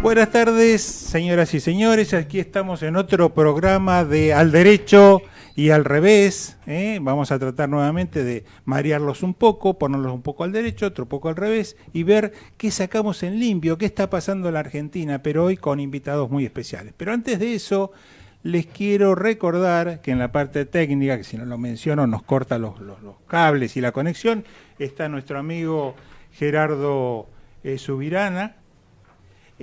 Buenas tardes, señoras y señores. Aquí estamos en otro programa de Al Derecho y al Revés. Vamos a tratar nuevamente de marearlos un poco, ponerlos un poco al derecho, otro poco al revés y ver qué sacamos en limpio, qué está pasando en la Argentina, pero hoy con invitados muy especiales. Pero antes de eso, les quiero recordar que en la parte técnica, que si no lo menciono nos corta los cables y la conexión, está nuestro amigo Gerardo Subirana.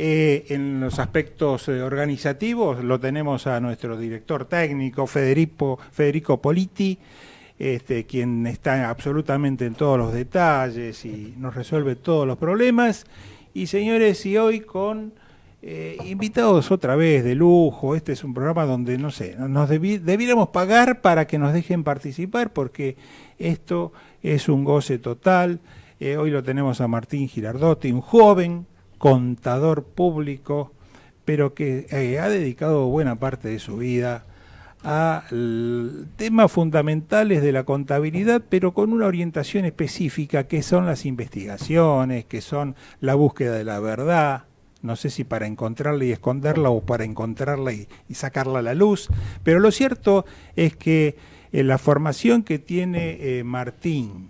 En los aspectos organizativos lo tenemos a nuestro director técnico Federico Politi, quien está absolutamente en todos los detalles y nos resuelve todos los problemas. Y señores, y hoy con invitados otra vez de lujo. Este es un programa donde, no sé, debiéramos pagar para que nos dejen participar, porque esto es un goce total. Hoy lo tenemos a Martín Girardotti, un joven contador público, pero que ha dedicado buena parte de su vida a temas fundamentales de la contabilidad, pero con una orientación específica, que son las investigaciones, que son la búsqueda de la verdad. No sé si para encontrarla y esconderla o para encontrarla y sacarla a la luz, pero lo cierto es que la formación que tiene Martín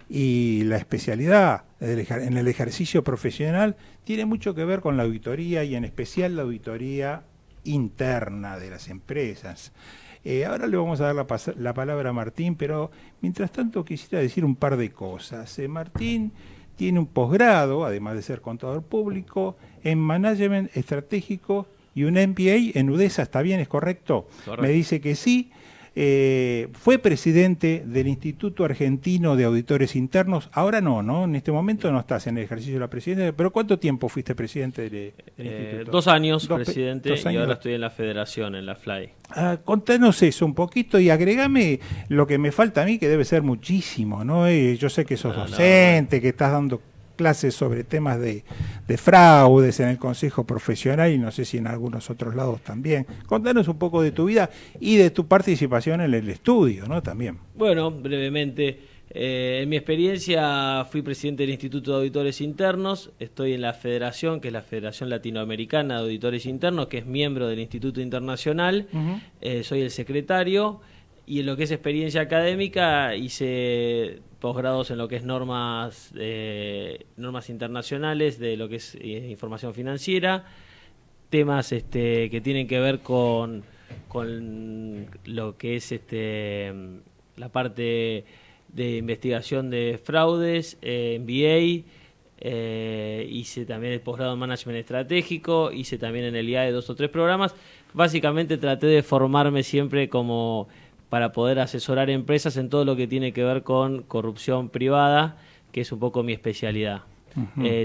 y la especialidad en el ejercicio profesional tiene mucho que ver con la auditoría, y en especial la auditoría interna de las empresas. Ahora le vamos a dar la palabra a Martín, pero mientras tanto quisiera decir un par de cosas. Martín tiene un posgrado, además de ser contador público, en Management Estratégico y un MBA en UDESA. ¿Está bien? ¿Es correcto? Correcto. Me dice que sí. Fue presidente del Instituto Argentino de Auditores Internos. Ahora no, en este momento no estás en el ejercicio de la presidencia, pero ¿cuánto tiempo fuiste presidente del instituto? 2 años presidente, 2 años. Y ahora estoy en la federación, en la FLAI. Contanos eso un poquito y agregame lo que me falta a mí, que debe ser muchísimo, ¿no? Yo sé que sos docente, que estás dando clases sobre temas de fraudes en el Consejo Profesional y no sé si en algunos otros lados también. Contanos un poco de tu vida y de tu participación en el estudio, ¿no? También. Bueno, brevemente, en mi experiencia fui presidente del Instituto de Auditores Internos, estoy en la federación, que es la Federación Latinoamericana de Auditores Internos, que es miembro del Instituto Internacional. Soy el secretario, y en lo que es experiencia académica hice posgrados en lo que es normas internacionales, de lo que es información financiera, temas que tienen que ver con lo que es la parte de investigación de fraudes, MBA, hice también el posgrado en Management Estratégico, hice también en el IAE 2 o 3 programas. Básicamente traté de formarme siempre como para poder asesorar empresas en todo lo que tiene que ver con corrupción privada, que es un poco mi especialidad.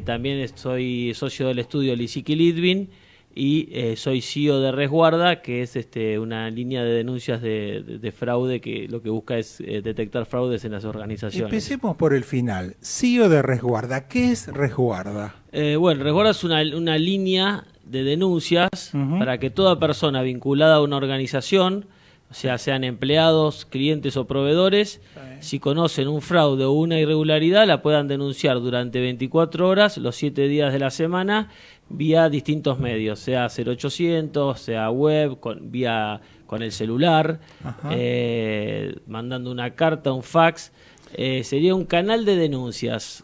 También soy socio del estudio Lisicki Litvin y soy CEO de Resguarda, que es una línea de denuncias de fraude que lo que busca es detectar fraudes en las organizaciones. Empecemos por el final. CEO de Resguarda, ¿qué es Resguarda? Bueno, Resguarda es una línea de denuncias para que toda persona vinculada a una organización, o sea, sean empleados, clientes o proveedores, si conocen un fraude o una irregularidad, la puedan denunciar durante 24 horas, los 7 días de la semana, vía distintos medios, sea 0800, sea web, con el celular, mandando una carta, un fax. Sería un canal de denuncias.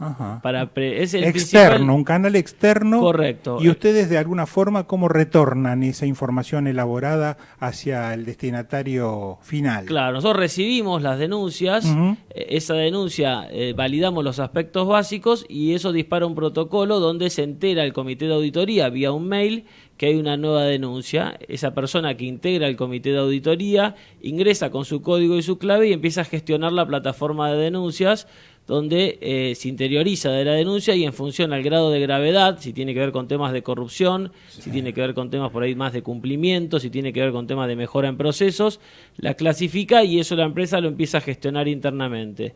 Es el externo, un canal externo. Correcto. Y ustedes de alguna forma, ¿cómo retornan esa información elaborada hacia el destinatario final? Claro, nosotros recibimos las denuncias, esa denuncia validamos los aspectos básicos y eso dispara un protocolo donde se entera el comité de auditoría vía un mail que hay una nueva denuncia. Esa persona que integra el comité de auditoría ingresa con su código y su clave y empieza a gestionar la plataforma de denuncias donde se interioriza de la denuncia y en función al grado de gravedad, si tiene que ver con temas de corrupción, si tiene que ver con temas por ahí más de cumplimiento, si tiene que ver con temas de mejora en procesos, la clasifica y eso la empresa lo empieza a gestionar internamente.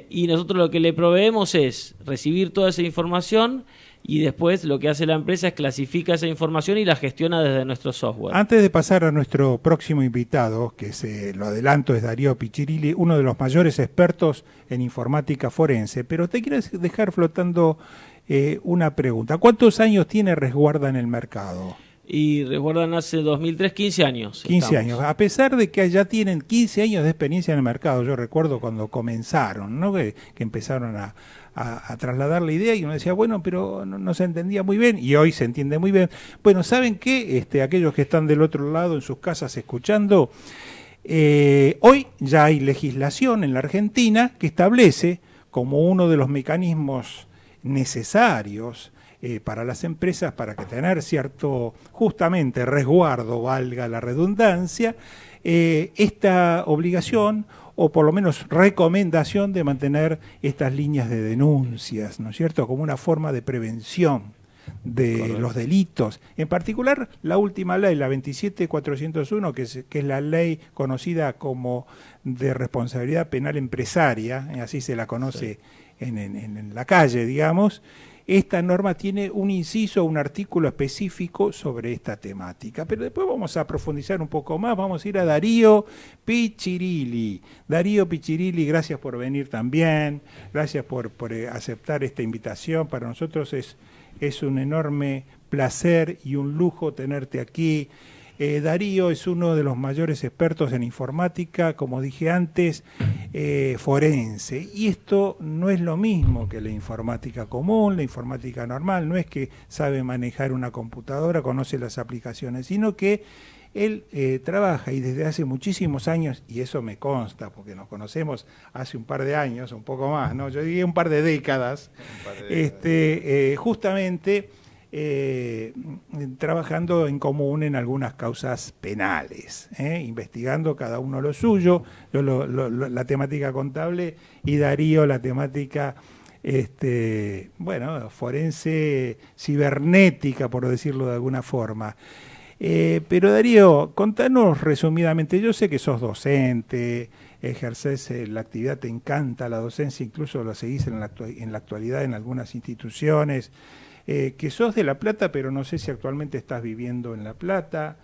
Y nosotros lo que le proveemos es recibir toda esa información y después lo que hace la empresa es clasifica esa información y la gestiona desde nuestro software. Antes de pasar a nuestro próximo invitado, que lo adelanto, es Darío Piccirilli, uno de los mayores expertos en informática forense, pero te quiero dejar flotando una pregunta. ¿Cuántos años tiene Resguarda en el mercado? Y Resguardan hace 2003, 15 años. 15 años. A pesar de que ya tienen 15 años de experiencia en el mercado, yo recuerdo cuando comenzaron, ¿no? que empezaron a trasladar la idea y uno decía, bueno, pero no se entendía muy bien, y hoy se entiende muy bien. Bueno, ¿saben qué? Aquellos que están del otro lado en sus casas escuchando, hoy ya hay legislación en la Argentina que establece como uno de los mecanismos necesarios para las empresas, para que tener cierto, justamente, resguardo, valga la redundancia, esta obligación o por lo menos recomendación de mantener estas líneas de denuncias, ¿no es cierto?, como una forma de prevención de Correcto. Los delitos. En particular, la última ley, la 27401, que es la ley conocida como de responsabilidad penal empresaria, así se la conoce en la calle, digamos. Esta norma tiene un inciso, un artículo específico sobre esta temática. Pero después vamos a profundizar un poco más, vamos a ir a Darío Piccirilli. Darío Piccirilli, gracias por venir también, gracias por aceptar esta invitación. Para nosotros es un enorme placer y un lujo tenerte aquí. Darío es uno de los mayores expertos en informática, como dije antes, forense. Y esto no es lo mismo que la informática común, la informática normal. No es que sabe manejar una computadora, conoce las aplicaciones, sino que él trabaja y desde hace muchísimos años, y eso me consta, porque nos conocemos hace un par de años, un poco más, ¿no? Yo diría un par de décadas, justamente trabajando en común en algunas causas penales, investigando cada uno lo suyo, yo la temática contable y Darío la temática forense cibernética, por decirlo de alguna forma. Pero Darío, contanos resumidamente, yo sé que sos docente, ejercés la actividad, te encanta la docencia, incluso lo seguís en la actualidad en algunas instituciones, que sos de La Plata, pero no sé si actualmente estás viviendo en La Plata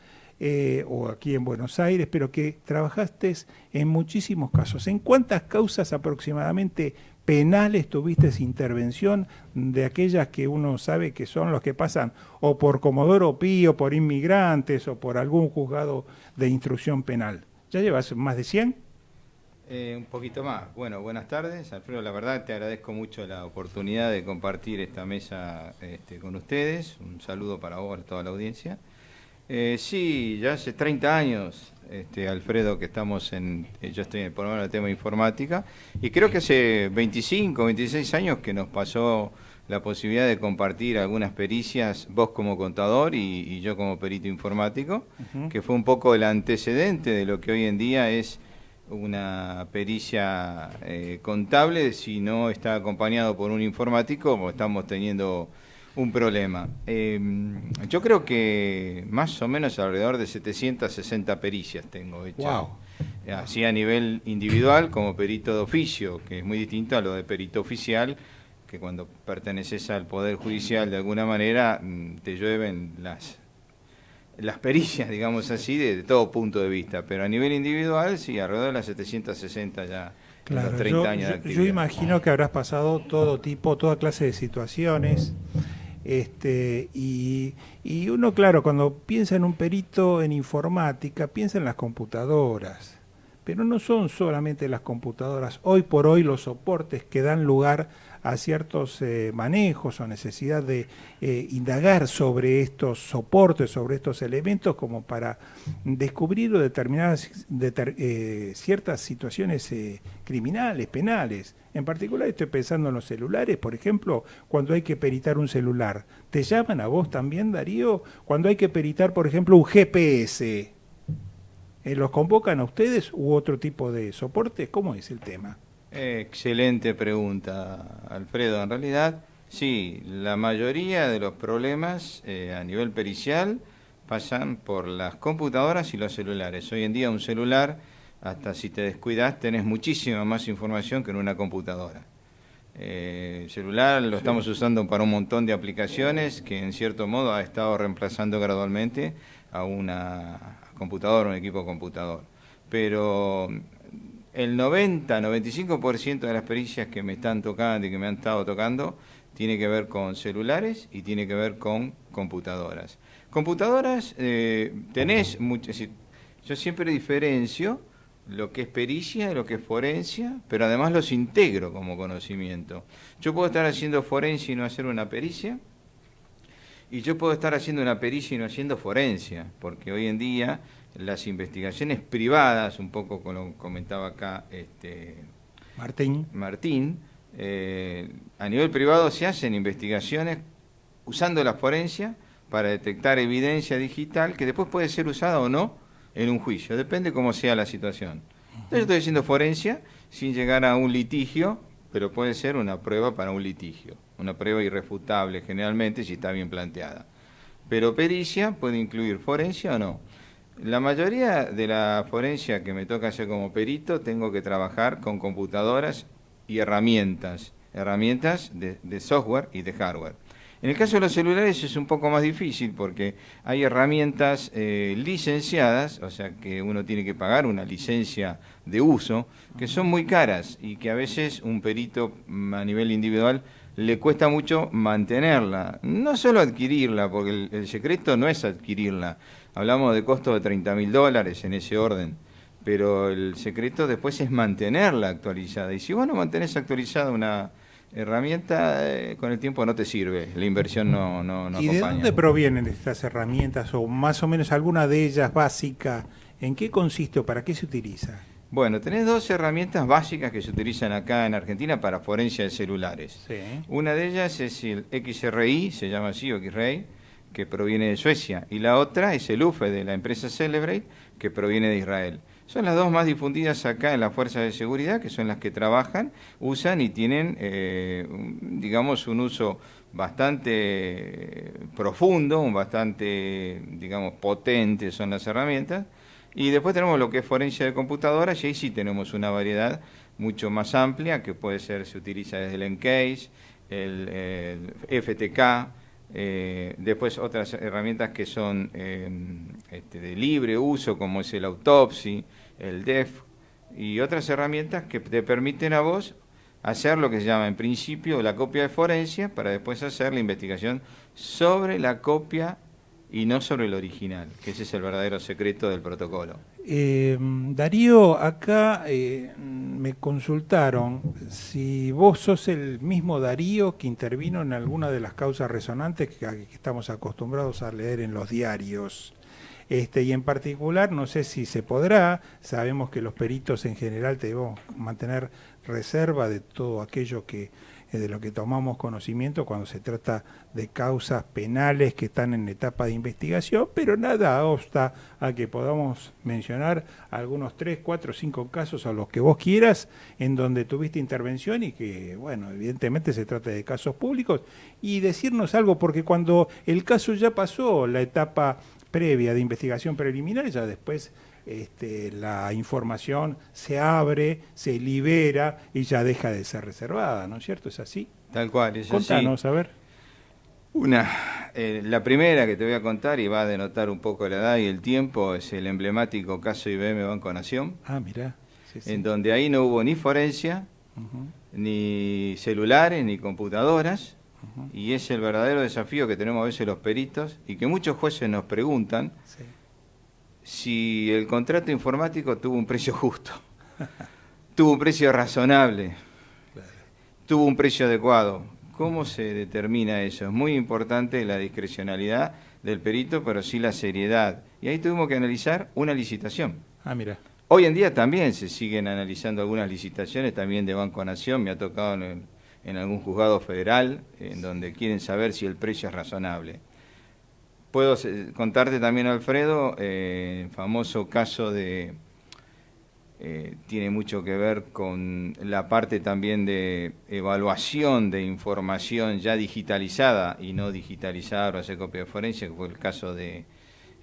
o aquí en Buenos Aires, pero que trabajaste en muchísimos casos. ¿En cuántas causas aproximadamente penales tuviste intervención de aquellas que uno sabe que son los que pasan o por Comodoro Pi o por inmigrantes o por algún juzgado de instrucción penal? ¿Ya llevas más de 100? Un poquito más. Bueno, buenas tardes, Alfredo. La verdad te agradezco mucho la oportunidad de compartir esta mesa con ustedes. Un saludo para vos, para toda la audiencia. Sí, ya hace 30 años, Alfredo, que estamos yo estoy por lo menos en el tema de informática, y creo que hace 25, 26 años que nos pasó la posibilidad de compartir algunas pericias, vos como contador y yo como perito informático, que fue un poco el antecedente de lo que hoy en día es una pericia contable. Si no está acompañado por un informático, estamos teniendo un problema. Yo creo que más o menos alrededor de 760 pericias tengo hechas. Wow. Así a nivel individual como perito de oficio, que es muy distinto a lo de perito oficial, que cuando perteneces al Poder Judicial de alguna manera te llueven las pericias, digamos así, de todo punto de vista, pero a nivel individual, sí, alrededor de las 760 ya, claro, los 30 años de actividad. Yo imagino que habrás pasado toda clase de situaciones, y uno, claro, cuando piensa en un perito en informática, piensa en las computadoras, pero no son solamente las computadoras. Hoy por hoy los soportes que dan lugar a ciertos manejos o necesidad de indagar sobre estos soportes, sobre estos elementos, como para descubrir o ciertas situaciones criminales, penales. En particular estoy pensando en los celulares, por ejemplo, cuando hay que peritar un celular. ¿Te llaman a vos también, Darío? Cuando hay que peritar, por ejemplo, un GPS, ¿los convocan a ustedes u otro tipo de soporte? ¿Cómo es el tema? Excelente pregunta, Alfredo. En realidad, sí, la mayoría de los problemas a nivel pericial pasan por las computadoras y los celulares. Hoy en día un celular, hasta si te descuidas, tenés muchísima más información que en una computadora. El celular lo estamos usando para un montón de aplicaciones que en cierto modo ha estado reemplazando gradualmente a una computadora, un equipo computador. Pero el 90-95% de las pericias que me están tocando y que me han estado tocando tiene que ver con celulares y tiene que ver con computadoras. Computadoras tenés muchas. Yo siempre diferencio lo que es pericia y lo que es forencia, pero además los integro como conocimiento. Yo puedo estar haciendo forencia y no hacer una pericia, y yo puedo estar haciendo una pericia y no haciendo forencia, porque hoy en día las investigaciones privadas, un poco como comentaba acá Martín, a nivel privado se hacen investigaciones usando la forencia para detectar evidencia digital que después puede ser usada o no en un juicio, depende cómo sea la situación. Entonces yo estoy haciendo forencia sin llegar a un litigio, pero puede ser una prueba para un litigio, una prueba irrefutable generalmente si está bien planteada. Pero pericia puede incluir forencia o no. La mayoría de la forencia que me toca hacer como perito tengo que trabajar con computadoras y herramientas de software y de hardware. En el caso de los celulares es un poco más difícil porque hay herramientas licenciadas, o sea que uno tiene que pagar una licencia de uso, que son muy caras y que a veces un perito a nivel individual le cuesta mucho mantenerla. No solo adquirirla, porque el secreto no es adquirirla. Hablamos de costos de $30.000 en ese orden, pero el secreto después es mantenerla actualizada. Y si vos no mantenés actualizada una herramienta, con el tiempo no te sirve, la inversión no acompaña. ¿Y de dónde provienen estas herramientas, o más o menos alguna de ellas básica? ¿En qué consiste o para qué se utiliza? Bueno, tenés dos herramientas básicas que se utilizan acá en Argentina para forencia de celulares. Sí. Una de ellas es el XRI, se llama así, o XRI, que proviene de Suecia, y la otra es el UFE de la empresa Celebrate, que proviene de Israel. Son las dos más difundidas acá en las fuerzas de seguridad, que son las que trabajan, usan y tienen, digamos, un uso bastante profundo, bastante, digamos, potente son las herramientas. Y después tenemos lo que es forencia de computadoras, y ahí sí tenemos una variedad mucho más amplia, que puede ser, se utiliza desde el EnCase, el FTK, después otras herramientas que son de libre uso, como es el Autopsy, el DEF, y otras herramientas que te permiten a vos hacer lo que se llama en principio la copia de forencia, para después hacer la investigación sobre la copia y no sobre el original, que ese es el verdadero secreto del protocolo. Darío, acá me consultaron si vos sos el mismo Darío que intervino en alguna de las causas resonantes que estamos acostumbrados a leer en los diarios. Y en particular, no sé si se podrá, sabemos que los peritos en general debemos mantener reserva de todo aquello que de lo que tomamos conocimiento cuando se trata de causas penales que están en etapa de investigación, pero nada obsta a que podamos mencionar algunos 3, 4, 5 casos a los que vos quieras en donde tuviste intervención y que, bueno, evidentemente se trata de casos públicos, y decirnos algo, porque cuando el caso ya pasó la etapa previa de investigación preliminar, ya después la información se abre, se libera y ya deja de ser reservada, ¿no es cierto? ¿Es así? Tal cual, es Contanos, así. A ver. La primera que te voy a contar, y va a denotar un poco la edad y el tiempo, es el emblemático caso IBM Banco Nación. Ah, mirá. Sí, sí. En donde ahí no hubo ni forencia, ni celulares, ni computadoras, y es el verdadero desafío que tenemos a veces los peritos, y que muchos jueces nos preguntan, sí, si el contrato informático tuvo un precio justo, tuvo un precio razonable, claro, tuvo un precio adecuado. ¿Cómo se determina eso? Es muy importante la discrecionalidad del perito, pero sí la seriedad. Y ahí tuvimos que analizar una licitación. Ah, mira. Hoy en día también se siguen analizando algunas licitaciones, también de Banco Nación, me ha tocado en algún juzgado federal, en donde quieren saber si el precio es razonable. Puedo contarte también, Alfredo, el famoso caso de tiene mucho que ver con la parte también de evaluación de información ya digitalizada y no digitalizada o hacer copia de forense, que fue el caso de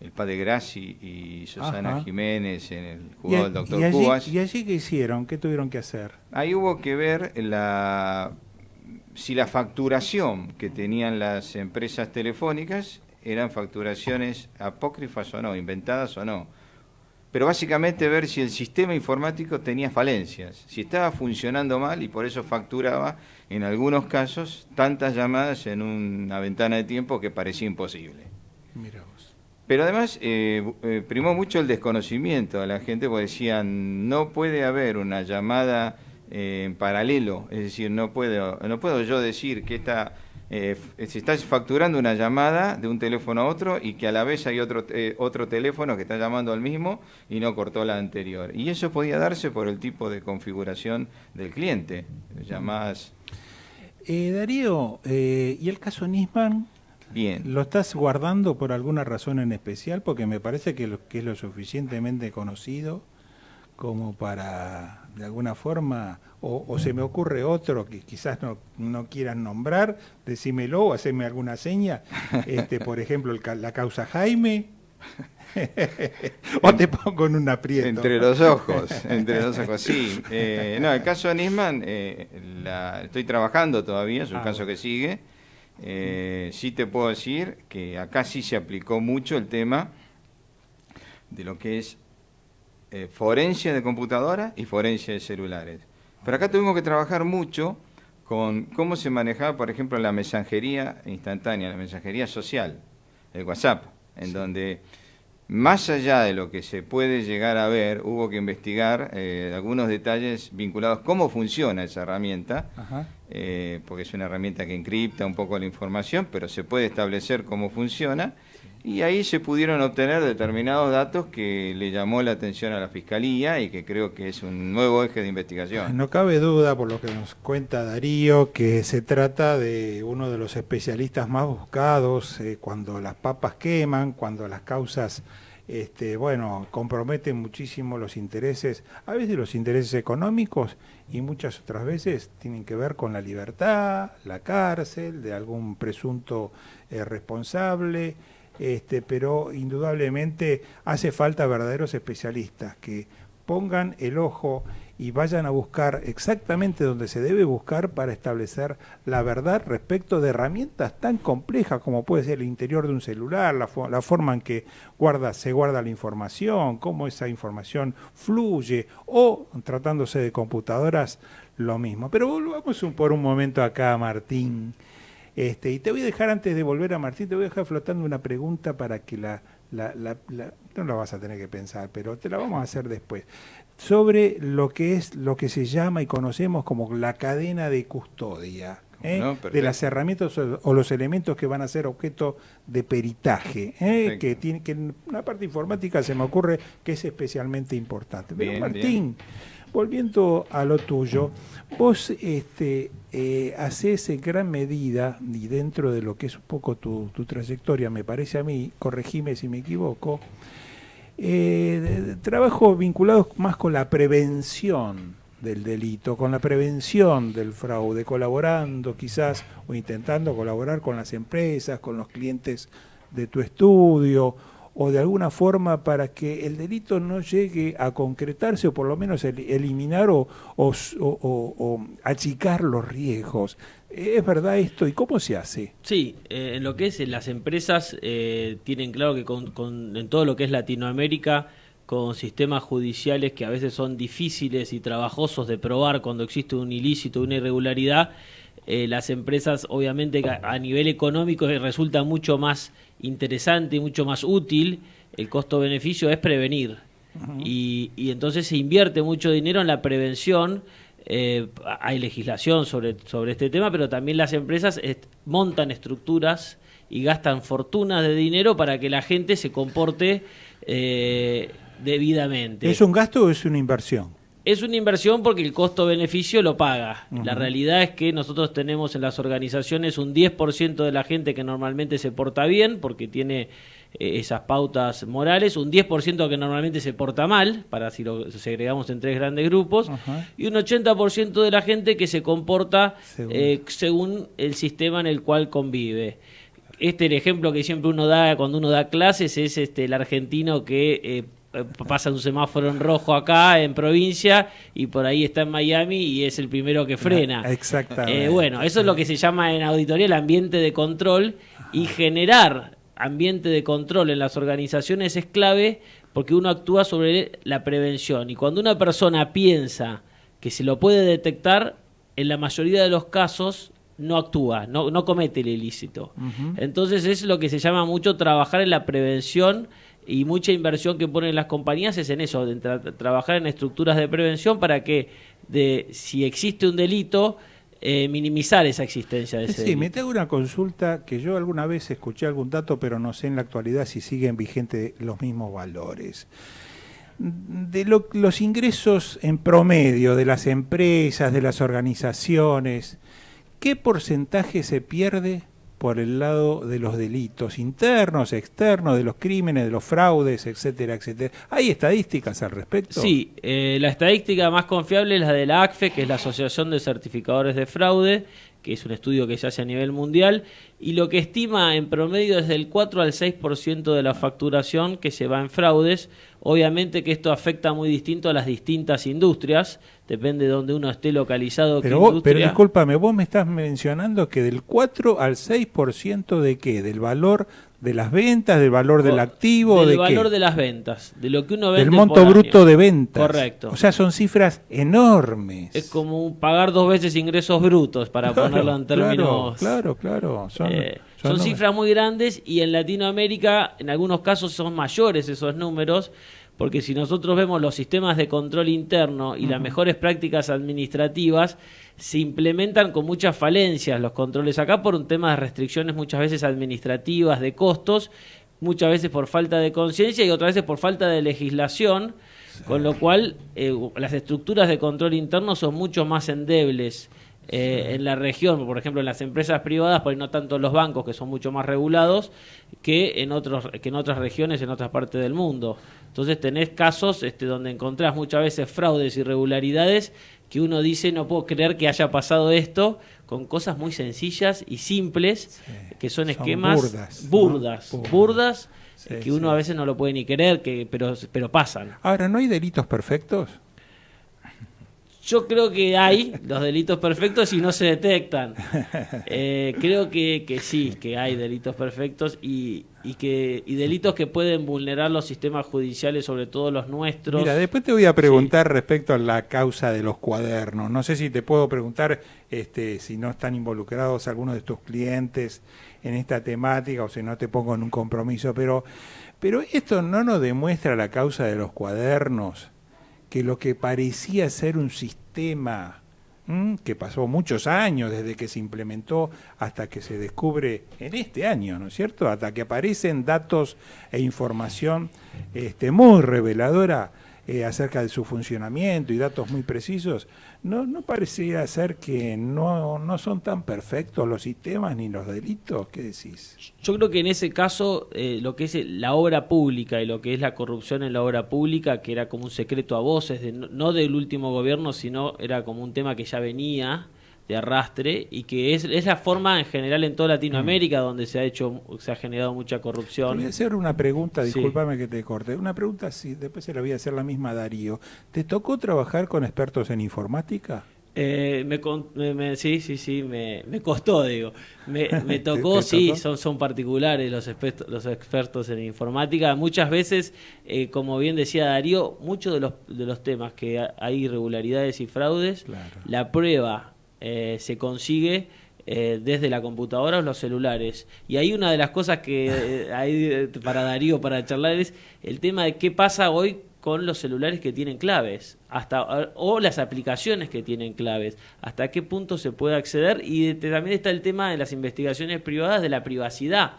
el padre Grassi y Susana Jiménez en el juzgado del doctor Cubas. ¿Y allí qué hicieron? ¿Qué tuvieron que hacer? Ahí hubo que ver si la facturación que tenían las empresas telefónicas eran facturaciones apócrifas o no, inventadas o no. Pero básicamente ver si el sistema informático tenía falencias, si estaba funcionando mal y por eso facturaba, en algunos casos, tantas llamadas en una ventana de tiempo que parecía imposible. Mira vos. Pero además primó mucho el desconocimiento de la gente, porque decían, no puede haber una llamada en paralelo, es decir, no puedo yo decir que se está facturando una llamada de un teléfono a otro y que a la vez hay otro teléfono que está llamando al mismo y no cortó la anterior. Y eso podía darse por el tipo de configuración del cliente, llamadas. Darío, ¿y el caso Nisman? Bien. ¿Lo estás guardando por alguna razón en especial? Porque me parece que es lo suficientemente conocido como para, de alguna forma, o se me ocurre otro que quizás no quieran nombrar, decímelo o haceme alguna seña, por ejemplo, la causa Jaime, o te pongo en un aprieto. Entre los ojos, sí. No, el caso de Nisman, estoy trabajando todavía, es un caso que sigue. Sí te puedo decir que acá sí se aplicó mucho el tema de lo que es forense de computadora y forense de celulares. Pero acá tuvimos que trabajar mucho con cómo se manejaba, por ejemplo, la mensajería instantánea, la mensajería social, el WhatsApp, en donde, más allá de lo que se puede llegar a ver, hubo que investigar algunos detalles vinculados a cómo funciona esa herramienta, porque es una herramienta que encripta un poco la información, pero se puede establecer cómo funciona, y ahí se pudieron obtener determinados datos que le llamó la atención a la Fiscalía y que creo que es un nuevo eje de investigación. No cabe duda, por lo que nos cuenta Darío, que se trata de uno de los especialistas más buscados cuando las papas queman, cuando las causas comprometen muchísimo los intereses, a veces los intereses económicos y muchas otras veces tienen que ver con la libertad, la cárcel de algún presunto responsable. Pero indudablemente hace falta verdaderos especialistas que pongan el ojo y vayan a buscar exactamente donde se debe buscar para establecer la verdad respecto de herramientas tan complejas como puede ser el interior de un celular, la forma en que se guarda la información, cómo esa información fluye, o tratándose de computadoras, lo mismo. Pero volvamos por un momento acá, Martín. Y te voy a dejar, antes de volver a Martín, te voy a dejar flotando una pregunta para que no la vas a tener que pensar, pero te la vamos a hacer después, sobre lo que se llama y conocemos como la cadena de custodia, de las herramientas o los elementos que van a ser objeto de peritaje, que en una parte informática se me ocurre que es especialmente importante. Pero Martín, volviendo a lo tuyo, vos hacés en gran medida, y dentro de lo que es un poco tu trayectoria, me parece a mí, corregime si me equivoco, trabajo vinculado más con la prevención del delito, con la prevención del fraude, colaborando quizás o intentando colaborar con las empresas, con los clientes de tu estudio, o de alguna forma para que el delito no llegue a concretarse, o por lo menos eliminar o achicar los riesgos. ¿Es verdad esto? ¿Y cómo se hace? Sí, en lo que es las empresas tienen claro que en todo lo que es Latinoamérica, con sistemas judiciales que a veces son difíciles y trabajosos de probar cuando existe un ilícito, una irregularidad, las empresas obviamente a nivel económico resulta mucho más interesante y mucho más útil, el costo-beneficio es prevenir. Y entonces se invierte mucho dinero en la prevención. Hay legislación sobre este tema, pero también las empresas montan estructuras y gastan fortunas de dinero para que la gente se comporte debidamente. ¿Es un gasto o es una inversión? Es una inversión porque el costo-beneficio lo paga. La realidad es que nosotros tenemos en las organizaciones un 10% de la gente que normalmente se porta bien porque tiene esas pautas morales, un 10% que normalmente se porta mal, para si lo segregamos en 3 grandes grupos, y un 80% de la gente que se comporta según el sistema en el cual convive. El ejemplo que siempre uno da cuando uno da clases es el argentino que pasa un semáforo en rojo acá en provincia y por ahí está en Miami y es el primero que frena. Exactamente. Bueno, eso es lo que se llama en auditoría el ambiente de control, y generar ambiente de control en las organizaciones es clave porque uno actúa sobre la prevención, y cuando una persona piensa que se lo puede detectar, en la mayoría de los casos no actúa, no comete el ilícito. Entonces es lo que se llama mucho trabajar en la prevención, y mucha inversión que ponen las compañías es en eso, de trabajar en estructuras de prevención para que si existe un delito, minimizar esa existencia de ese delito. Me te hago una consulta que yo alguna vez escuché algún dato, pero no sé en la actualidad si siguen vigentes los mismos valores. De los ingresos en promedio de las empresas, de las organizaciones, ¿qué porcentaje se pierde por el lado de los delitos internos, externos, de los crímenes, de los fraudes, etcétera, etcétera? ¿Hay estadísticas al respecto? Sí, la estadística más confiable es la de la ACFE, que es la Asociación de Certificadores de Fraude, que es un estudio que se hace a nivel mundial, y lo que estima en promedio es del 4 al 6% de la facturación que se va en fraudes. Obviamente que esto afecta muy distinto a las distintas industrias, depende de donde uno esté localizado. Pero discúlpame, vos me estás mencionando que del 4 al 6% ¿de qué? ¿Del valor de las ventas, del valor del activo? Del valor de las ventas, de lo que uno vende. Del monto bruto de ventas. Correcto. O sea, son cifras enormes. Es como pagar 2 veces ingresos brutos, para ponerlo en términos... Claro. Son cifras muy grandes, y en Latinoamérica en algunos casos son mayores esos números, porque si nosotros vemos los sistemas de control interno y las mejores prácticas administrativas, se implementan con muchas falencias los controles acá por un tema de restricciones muchas veces administrativas, de costos, muchas veces por falta de conciencia y otras veces por falta de legislación, con lo cual las estructuras de control interno son mucho más endebles en la región, por ejemplo en las empresas privadas, por ahí no tanto los bancos, que son mucho más regulados que en otras regiones, en otras partes del mundo. Entonces tenés casos donde encontrás muchas veces fraudes, irregularidades, que uno dice no puedo creer que haya pasado esto, con cosas muy sencillas y simples, que son esquemas burdas, que uno a veces no lo puede ni creer, pero pasan. Ahora, ¿no hay delitos perfectos? Yo creo que hay los delitos perfectos y no se detectan. Creo que sí, que hay delitos perfectos y delitos que pueden vulnerar los sistemas judiciales, sobre todo los nuestros. Mira, después te voy a preguntar respecto a la causa de los cuadernos. No sé si te puedo preguntar si no están involucrados algunos de tus clientes en esta temática o si no te pongo en un compromiso, pero esto no nos demuestra la causa de los cuadernos, que lo que parecía ser un sistema que pasó muchos años desde que se implementó hasta que se descubre en este año, ¿no es cierto? Hasta que aparecen datos e información muy reveladora acerca de su funcionamiento y datos muy precisos, no parecía ser que no son tan perfectos los sistemas ni los delitos. ¿Qué decís? Yo creo que en ese caso lo que es la obra pública y lo que es la corrupción en la obra pública, que era como un secreto a voces, no del último gobierno, sino era como un tema que ya venía de arrastre, y que es la forma en general en toda Latinoamérica donde se ha generado mucha corrupción. Te voy a hacer una pregunta, discúlpame Sí. que te corte. Una pregunta, sí, después se la voy a hacer la misma a Darío. ¿Te tocó trabajar con expertos en informática? Sí, me costó, digo. Me tocó, sí, son particulares los expertos en informática. Muchas veces, como bien decía Darío, muchos de los temas que hay irregularidades y fraudes, claro, la prueba se consigue desde la computadora o los celulares. Y ahí una de las cosas que hay para Darío, para charlar, es el tema de qué pasa hoy con los celulares que tienen claves, o las aplicaciones que tienen claves, hasta qué punto se puede acceder. Y también está el tema de las investigaciones privadas, de la privacidad.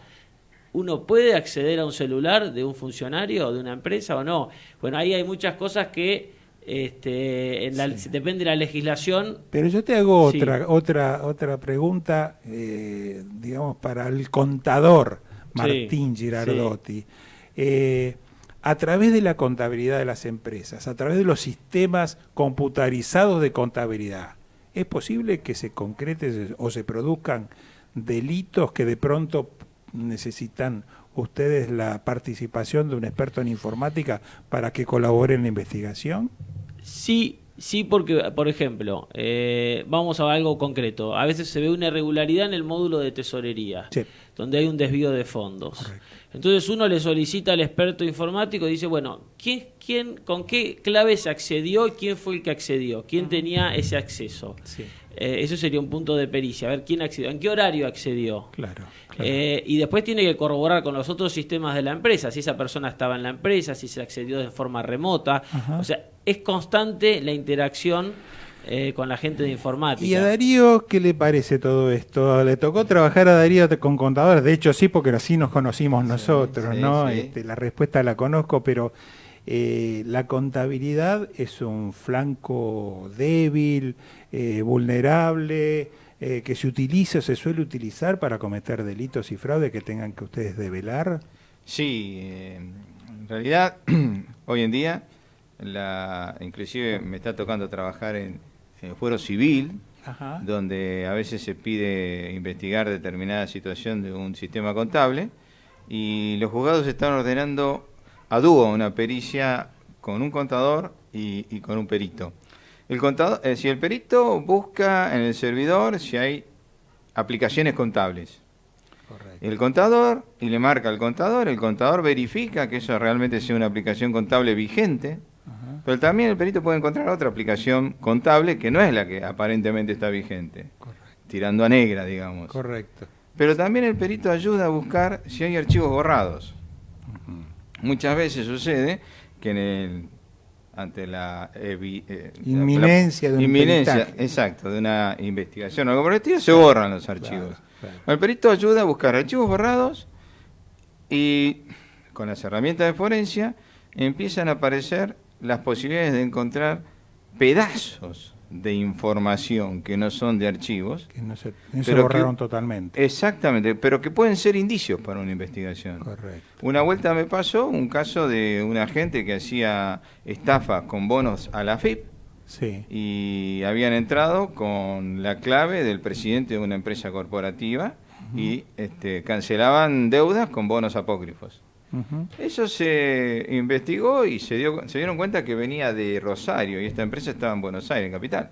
¿Uno puede acceder a un celular de un funcionario o de una empresa o no? Bueno, ahí hay muchas cosas que depende de la legislación. Pero yo te hago Sí. otra pregunta, digamos, para el contador Martín Girardotti. A través de la contabilidad de las empresas, a través de los sistemas computarizados de contabilidad, ¿es posible que se concreten o se produzcan delitos que de pronto necesitan ustedes la participación de un experto en informática para que colabore en la investigación? Sí, porque, por ejemplo, vamos a algo concreto. A veces se ve una irregularidad en el módulo de tesorería, Sí. donde hay un desvío de fondos. Correcto. Entonces uno le solicita al experto informático y dice, bueno, ¿con qué clave se accedió y quién fue el que accedió? ¿Quién tenía ese acceso? Sí. Eso sería un punto de pericia, a ver quién accedió, en qué horario accedió. Claro. Y después tiene que corroborar con los otros sistemas de la empresa, si esa persona estaba en la empresa, si se accedió de forma remota. Ajá. O sea, es constante la interacción con la gente de informática. ¿Y a Darío qué le parece todo esto? ¿Le tocó trabajar a Darío con contadores? De hecho sí, porque así nos conocimos nosotros, sí, ¿no? sí. La respuesta la conozco, pero la contabilidad es un flanco débil, vulnerable, que se suele utilizar para cometer delitos y fraude que tengan que ustedes develar. Sí, en realidad hoy en día, inclusive me está tocando trabajar en el fuero civil, Ajá. donde a veces se pide investigar determinada situación de un sistema contable y los juzgados están ordenando a dúo una pericia con un contador y con un perito. El contador, si el perito busca en el servidor si hay aplicaciones contables. Correcto. El contador, y le marca al contador, el contador verifica que eso realmente sea una aplicación contable vigente, Ajá. pero también el perito puede encontrar otra aplicación contable que no es la que aparentemente está vigente, Correcto. tirando a negra, digamos. Correcto. Pero también el perito ayuda a buscar si hay archivos borrados. Ujú. Muchas veces sucede que ante la Inminencia de un peritaje. exacto, de una investigación o algo por el estilo, se borran los archivos. Claro. El perito ayuda a buscar archivos borrados y con las herramientas de forencia empiezan a aparecer las posibilidades de encontrar pedazos de información que no son de archivos. Que no se Pero borraron totalmente. Exactamente, pero que pueden ser indicios para una investigación. Correcto. Una vuelta me pasó un caso de un agente que hacía estafas con bonos a la AFIP Sí. y habían entrado con la clave del presidente de una empresa corporativa y cancelaban deudas con bonos apócrifos. Ujú. Eso se investigó y se dieron cuenta que venía de Rosario y esta empresa estaba en Buenos Aires, en Capital.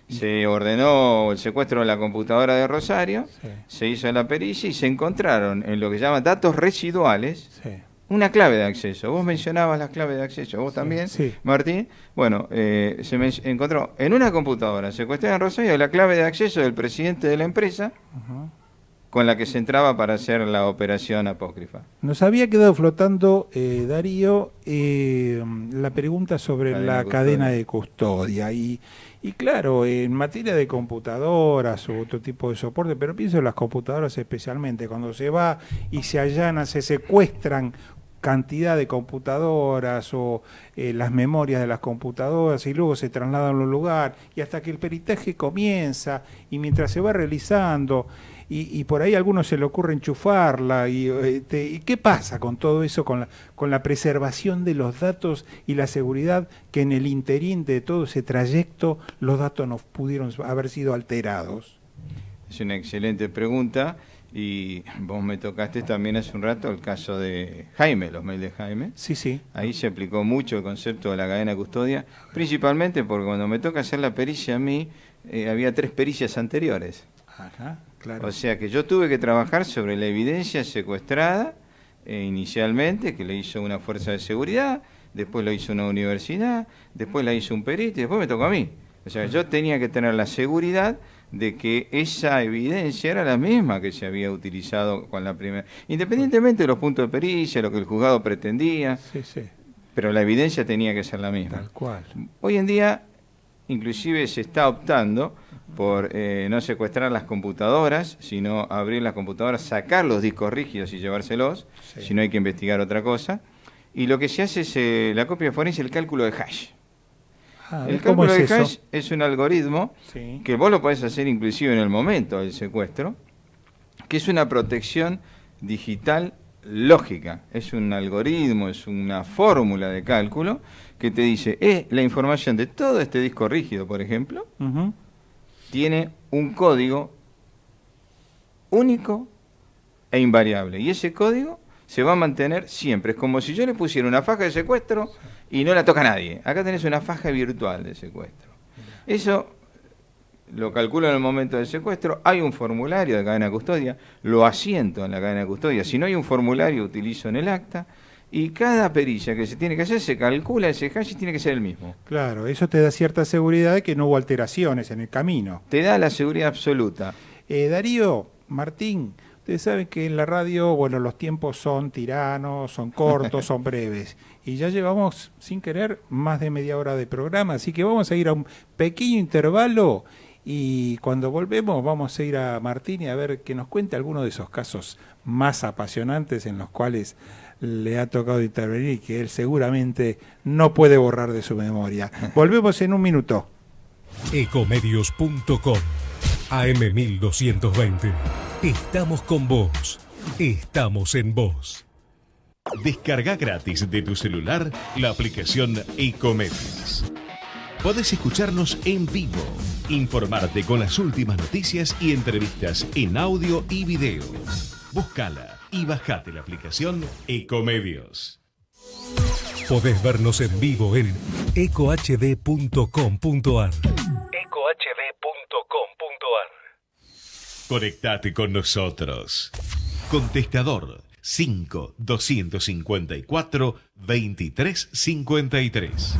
Se ordenó el secuestro de la computadora de Rosario, Sí. se hizo la pericia y se encontraron en lo que se llama datos residuales Sí. una clave de acceso. Vos mencionabas las claves de acceso, vos también, sí. Martín. Bueno, encontró en una computadora secuestrada en Rosario la clave de acceso del presidente de la empresa Ujú. con la que se entraba para hacer la operación apócrifa. Nos había quedado flotando, Darío, la pregunta sobre la cadena de custodia. Y claro, en materia de computadoras o otro tipo de soporte, pero pienso en las computadoras especialmente, cuando se va y se allanan, se secuestran cantidad de computadoras o las memorias de las computadoras y luego se trasladan a un lugar y hasta que el peritaje comienza y mientras se va realizando y por ahí a algunos se le ocurre enchufarla y ¿qué pasa con todo eso, con la preservación de los datos y la seguridad que en el interín de todo ese trayecto los datos no pudieron haber sido alterados? Es una excelente pregunta y vos me tocaste también hace un rato el caso de Jaime, los mails de Jaime. Sí, sí. Ahí se aplicó mucho el concepto de la cadena de custodia, principalmente porque cuando me toca hacer la pericia a mí, había 3 pericias anteriores. Ajá, claro. O sea que yo tuve que trabajar sobre la evidencia secuestrada inicialmente, que le hizo una fuerza de seguridad, después lo hizo una universidad, después la hizo un perito y después me tocó a mí. O sea, yo tenía que tener la seguridad de que esa evidencia era la misma que se había utilizado con la primera, independientemente de los puntos de pericia, lo que el juzgado pretendía, Sí, sí, pero la evidencia tenía que ser la misma. tal cual. Hoy en día, inclusive se está optando por no secuestrar las computadoras, sino abrir las computadoras, sacar los discos rígidos y llevárselos, Sí. si no hay que investigar otra cosa. Y lo que se hace es la copia forense, el cálculo de hash. Ah, El ¿cómo cálculo es de eso? hash es un algoritmo Sí. que vos lo podés hacer inclusive en el momento del secuestro, que es una protección digital lógica, es un algoritmo, es una fórmula de cálculo que te dice, la información de todo este disco rígido, por ejemplo, tiene un código único e invariable, y ese código se va a mantener siempre. Es como si yo le pusiera una faja de secuestro y no la toca nadie. Acá tenés una faja virtual de secuestro. Eso lo calculo en el momento del secuestro. Hay un formulario de cadena de custodia, lo asiento en la cadena de custodia. Si no hay un formulario, utilizo en el acta. Y cada perilla que se tiene que hacer, se calcula ese hash y tiene que ser el mismo. Claro, eso te da cierta seguridad de que no hubo alteraciones en el camino. Te da la seguridad absoluta. Darío, Martín, ustedes saben que en la radio, bueno, los tiempos son tiranos, son cortos, son breves. Y ya llevamos, sin querer, más de media hora de programa. Así que vamos a ir a un pequeño intervalo. Y cuando volvemos vamos a ir a Martín y a ver que nos cuente alguno de esos casos más apasionantes en los cuales le ha tocado intervenir y que él seguramente no puede borrar de su memoria. Volvemos en un minuto. Ecomedios.com AM1220. Estamos con vos. Estamos en vos. Descarga gratis de tu celular la aplicación Ecomedios. Podés escucharnos en vivo, informarte con las últimas noticias y entrevistas en audio y video. Búscala y bajate la aplicación Ecomedios. Podés vernos en vivo en ecohd.com.ar. Conectate con nosotros. Contestador 5 254 2353.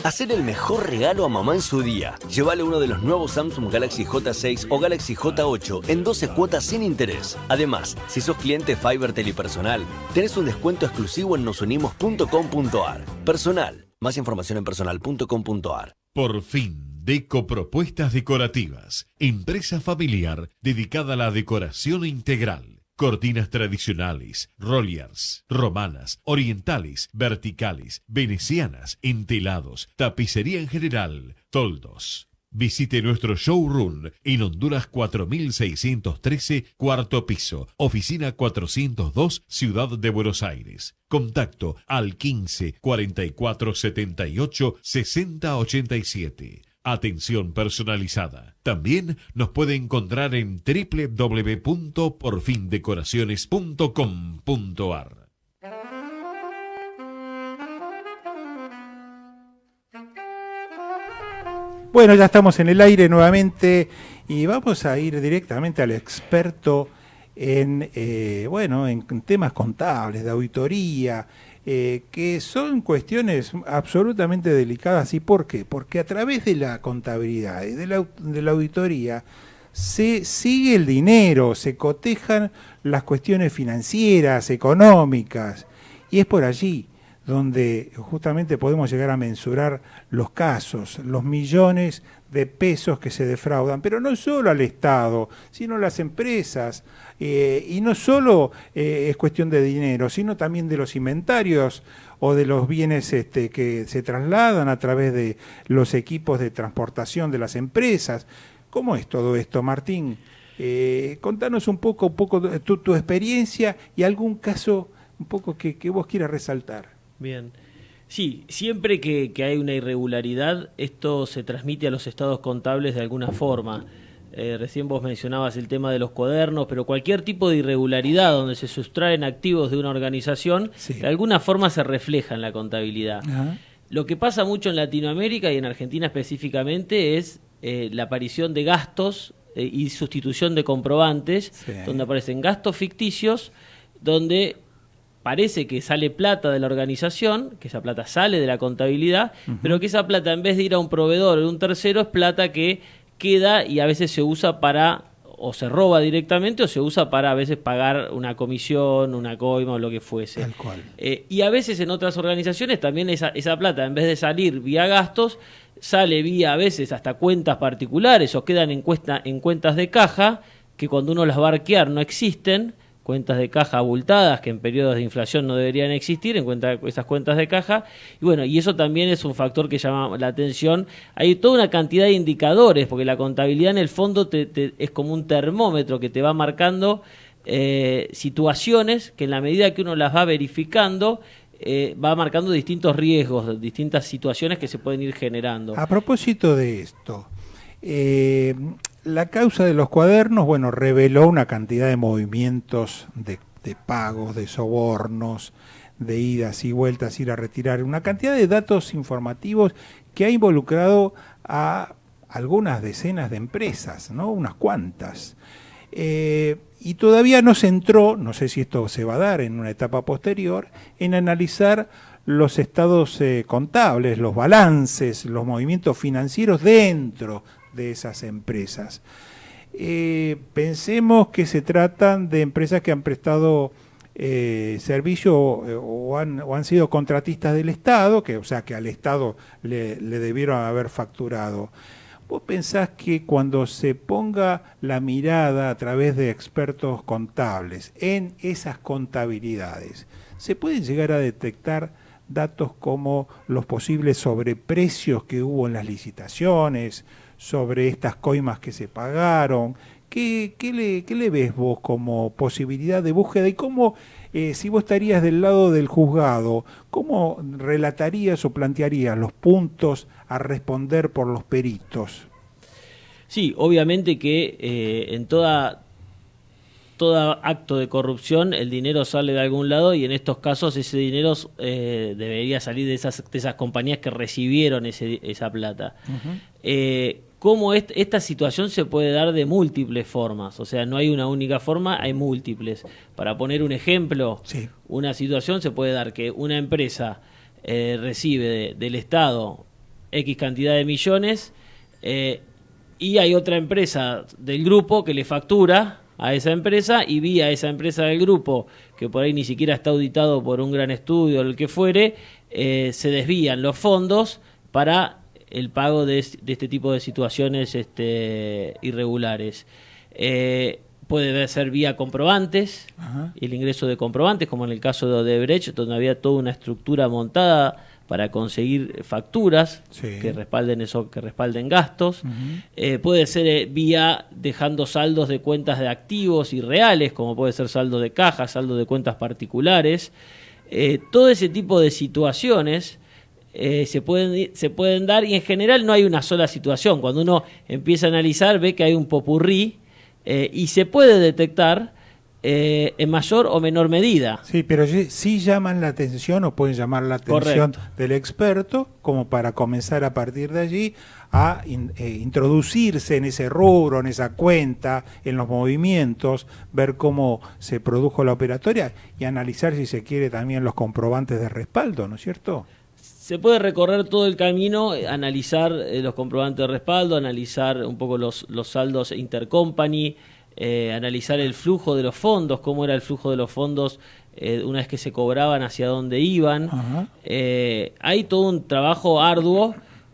Hacer el mejor regalo a mamá en su día. Llévale uno de los nuevos Samsung Galaxy J6 o Galaxy J8 en 12 cuotas sin interés. Además, si sos cliente Fiber Telepersonal, tenés un descuento exclusivo en nosunimos.com.ar. Personal. Más información en personal.com.ar. Por fin, Deco Propuestas Decorativas. Empresa familiar dedicada a la decoración integral. Cortinas tradicionales, rollers, romanas, orientales, verticales, venecianas, entelados, tapicería en general, toldos. Visite nuestro showroom en Honduras 4613, cuarto piso, oficina 402, Ciudad de Buenos Aires. Contacto al 15 44 78 60 87. Atención personalizada. También nos puede encontrar en www.porfindecoraciones.com.ar. Bueno, ya estamos en el aire nuevamente y vamos a ir directamente al experto en temas contables, de auditoría, que son cuestiones absolutamente delicadas. ¿Y por qué? Porque a través de la contabilidad y de la auditoría se sigue el dinero, se cotejan las cuestiones financieras, económicas, y es por allí donde justamente podemos llegar a mensurar los casos, los millones de pesos que se defraudan, pero no solo al Estado, sino a las empresas, y no solo es cuestión de dinero, sino también de los inventarios o de los bienes que se trasladan a través de los equipos de transportación de las empresas. ¿Cómo es todo esto, Martín? Contanos un poco tu experiencia y algún caso un poco que vos quieras resaltar. Bien. Sí, siempre que hay una irregularidad, esto se transmite a los estados contables de alguna forma. Recién vos mencionabas el tema de los cuadernos, pero cualquier tipo de irregularidad donde se sustraen activos de una organización, sí, de alguna forma se refleja en la contabilidad. Ajá. Lo que pasa mucho en Latinoamérica y en Argentina específicamente es la aparición de gastos y sustitución de comprobantes, sí, donde aparecen gastos ficticios, donde parece que sale plata de la organización, que esa plata sale de la contabilidad, pero que esa plata, en vez de ir a un proveedor o a un tercero, es plata que queda y a veces se usa para, o se roba directamente, o se usa para a veces pagar una comisión, una coima o lo que fuese. Tal cual. Y a veces en otras organizaciones también esa plata, en vez de salir vía gastos, sale vía a veces hasta cuentas particulares o quedan en cuentas de caja, que cuando uno las va a arquear no existen, cuentas de caja abultadas que en periodos de inflación no deberían existir, esas cuentas de caja, y bueno, y eso también es un factor que llama la atención. Hay toda una cantidad de indicadores, porque la contabilidad en el fondo es como un termómetro que te va marcando situaciones que en la medida que uno las va verificando, va marcando distintos riesgos, distintas situaciones que se pueden ir generando. A propósito de esto, la causa de los cuadernos, bueno, reveló una cantidad de movimientos de pagos, de sobornos, de idas y vueltas, ir a retirar, una cantidad de datos informativos que ha involucrado a algunas decenas de empresas, ¿no? Unas cuantas. Y todavía no se entró, no sé si esto se va a dar en una etapa posterior, en analizar los estados contables, los balances, los movimientos financieros dentro de esas empresas. Pensemos que se tratan de empresas que han prestado servicio o han sido contratistas del Estado, o sea que al Estado le debieron haber facturado. ¿Vos pensás que cuando se ponga la mirada a través de expertos contables en esas contabilidades, se pueden llegar a detectar datos como los posibles sobreprecios que hubo en las licitaciones, sobre estas coimas que se pagaron? ¿Qué le ves vos como posibilidad de búsqueda? Y cómo, si vos estarías del lado del juzgado, ¿cómo relatarías o plantearías los puntos a responder por los peritos? Sí, obviamente que en todo acto de corrupción el dinero sale de algún lado, y en estos casos ese dinero debería salir de esas compañías que recibieron esa plata. Uh-huh. Cómo esta situación se puede dar de múltiples formas, o sea, no hay una única forma, hay múltiples. Para poner un ejemplo, sí, una situación se puede dar que una empresa recibe del Estado X cantidad de millones, y hay otra empresa del grupo que le factura a esa empresa, y vía esa empresa del grupo, que por ahí ni siquiera está auditado por un gran estudio o el que fuere, se desvían los fondos para el pago de este tipo de situaciones irregulares. Puede ser vía comprobantes, ajá, el ingreso de comprobantes, como en el caso de Odebrecht, donde había toda una estructura montada para conseguir facturas, sí, que respalden gastos. Uh-huh. Puede ser vía dejando saldos de cuentas de activos y reales, como puede ser saldo de caja, saldo de cuentas particulares. Todo ese tipo de situaciones se pueden dar, y en general no hay una sola situación. Cuando uno empieza a analizar, ve que hay un popurrí, y se puede detectar en mayor o menor medida. Sí, pero sí llaman la atención, o pueden llamar la atención, correcto, del experto, como para comenzar a partir de allí a introducirse en ese rubro, en esa cuenta, en los movimientos, ver cómo se produjo la operatoria y analizar, si se quiere, también los comprobantes de respaldo, ¿no es cierto? Se puede recorrer todo el camino, analizar los comprobantes de respaldo, analizar un poco los saldos intercompany, analizar el flujo de los fondos, cómo era el flujo de los fondos una vez que se cobraban, hacia dónde iban. Hay todo un trabajo arduo.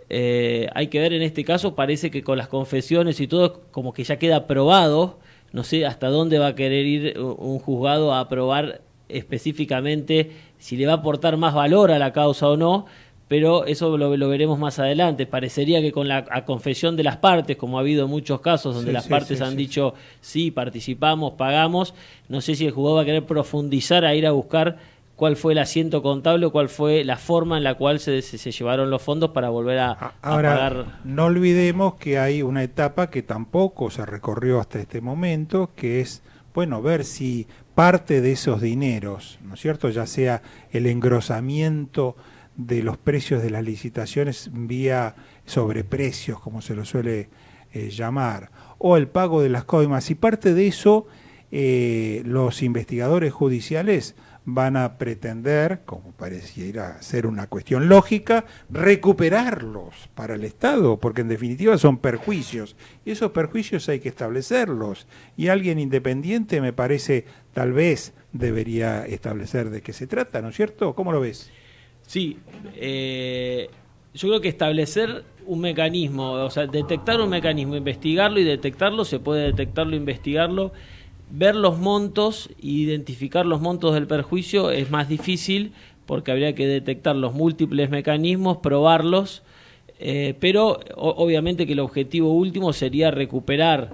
Hay que ver, en este caso parece que con las confesiones y todo como que ya queda probado. No sé hasta dónde va a querer ir un juzgado a probar específicamente si le va a aportar más valor a la causa o no, pero eso lo veremos más adelante. Parecería que con la confesión de las partes, como ha habido muchos casos donde las partes han dicho sí, participamos, pagamos, no sé si el juzgado va a querer profundizar a ir a buscar cuál fue el asiento contable o cuál fue la forma en la cual se llevaron los fondos para volver a pagar. No olvidemos que hay una etapa que tampoco se recorrió hasta este momento, que es, bueno, ver si parte de esos dineros, ¿no es cierto?, ya sea el engrosamiento de los precios de las licitaciones vía sobreprecios, como se lo suele llamar, o el pago de las coimas, y parte de eso los investigadores judiciales van a pretender, como pareciera ser una cuestión lógica, recuperarlos para el Estado, porque en definitiva son perjuicios, y esos perjuicios hay que establecerlos, y alguien independiente, me parece, tal vez debería establecer de qué se trata, ¿no es cierto? ¿Cómo lo ves? Sí, yo creo que establecer un mecanismo, o sea, detectar un mecanismo, investigarlo y detectarlo, se puede detectarlo, investigarlo. ver los montos e identificar los montos del perjuicio es más difícil porque habría que detectar los múltiples mecanismos, probarlos, pero obviamente que el objetivo último sería recuperar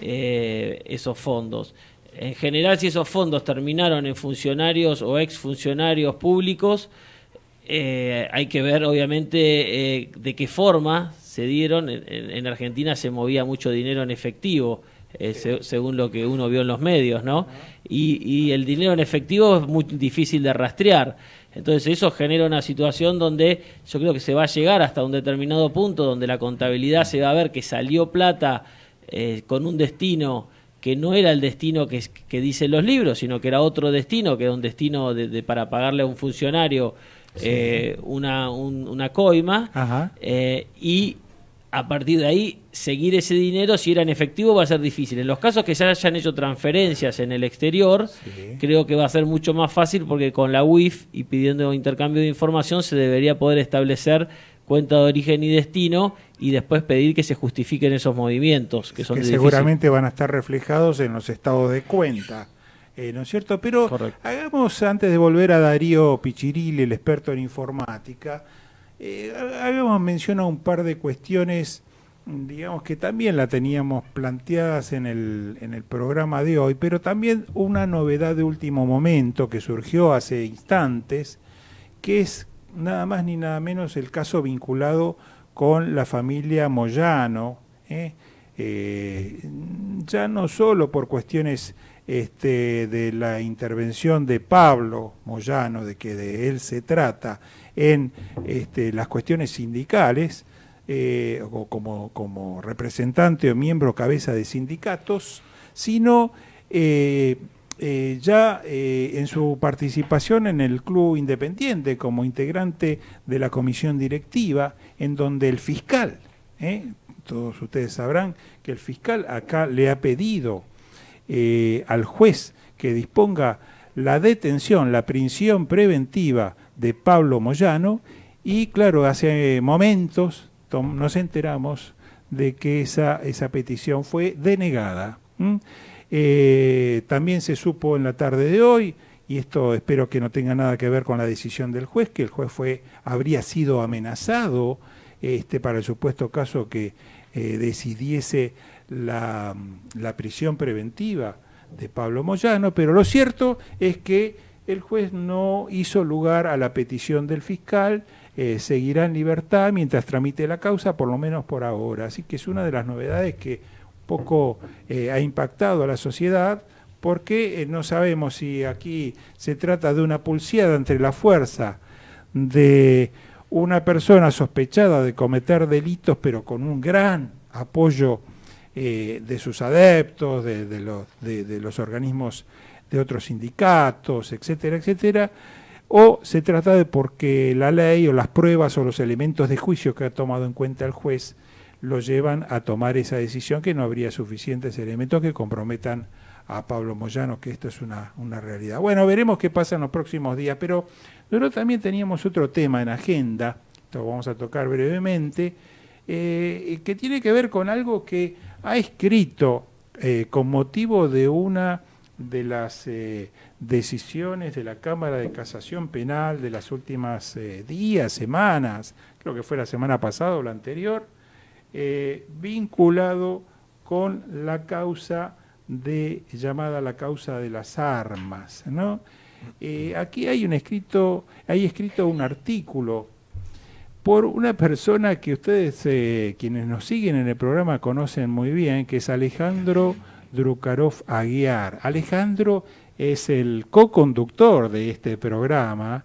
esos fondos. En general, si esos fondos terminaron en funcionarios o exfuncionarios públicos, hay que ver obviamente de qué forma se dieron. En Argentina se movía mucho dinero en efectivo, según lo que uno vio en los medios, ¿no? Y el dinero en efectivo es muy difícil de rastrear. Entonces eso genera una situación donde yo creo que se va a llegar hasta un determinado punto donde la contabilidad se va a ver que salió plata con un destino que no era el destino que dicen los libros, sino que era otro destino, que era un destino para pagarle a un funcionario una coima, y a partir de ahí seguir ese dinero, si era en efectivo, va a ser difícil. En los casos que se hayan hecho transferencias en el exterior, creo que va a ser mucho más fácil, porque con la UIF y pidiendo intercambio de información se debería poder establecer cuenta de origen y destino y después pedir que se justifiquen esos movimientos que son seguramente van a estar reflejados en los estados de cuenta, ¿no es cierto? Pero hagamos, antes de volver a Darío Pichiril, el experto en informática, hagamos mención a un par de cuestiones, digamos, que también la teníamos planteadas en el programa de hoy, pero también una novedad de último momento que surgió hace instantes, que es nada más ni nada menos el caso vinculado con la familia Moyano, ya no solo por cuestiones de la intervención de Pablo Moyano, de que de él se trata en las cuestiones sindicales, o como representante o miembro cabeza de sindicatos, sino ya en su participación en el Club Independiente como integrante de la comisión directiva, en donde el fiscal, todos ustedes sabrán que el fiscal acá le ha pedido al juez que disponga la detención, la prisión preventiva de Pablo Moyano, y claro, hace momentos nos enteramos de que esa petición fue denegada. También se supo en la tarde de hoy, y esto espero que no tenga nada que ver con la decisión del juez, que el juez habría sido amenazado para el supuesto caso que decidiese la prisión preventiva de Pablo Moyano, pero lo cierto es que el juez no hizo lugar a la petición del fiscal, seguirá en libertad mientras tramite la causa, por lo menos por ahora. Así que es una de las novedades que poco ha impactado a la sociedad, porque no sabemos si aquí se trata de una pulseada entre la fuerza de una persona sospechada de cometer delitos, pero con un gran apoyo de sus adeptos, de los organismos de otros sindicatos, etcétera, etcétera, o se trata de porque la ley o las pruebas o los elementos de juicio que ha tomado en cuenta el juez lo llevan a tomar esa decisión, que no habría suficientes elementos que comprometan a Pablo Moyano, que esto es una realidad. Bueno, veremos qué pasa en los próximos días, pero nosotros también teníamos otro tema en agenda, esto vamos a tocar brevemente, que tiene que ver con algo que ha escrito con motivo de una de las decisiones de la Cámara de Casación Penal de las últimas días, semanas, creo que fue la semana pasada o la anterior, vinculado con la causa llamada la causa de las armas, ¿no? Aquí hay escrito un artículo por una persona que ustedes, quienes nos siguen en el programa, conocen muy bien, que es Alejandro Drukarov Aguiar. Alejandro es el co-conductor de este programa,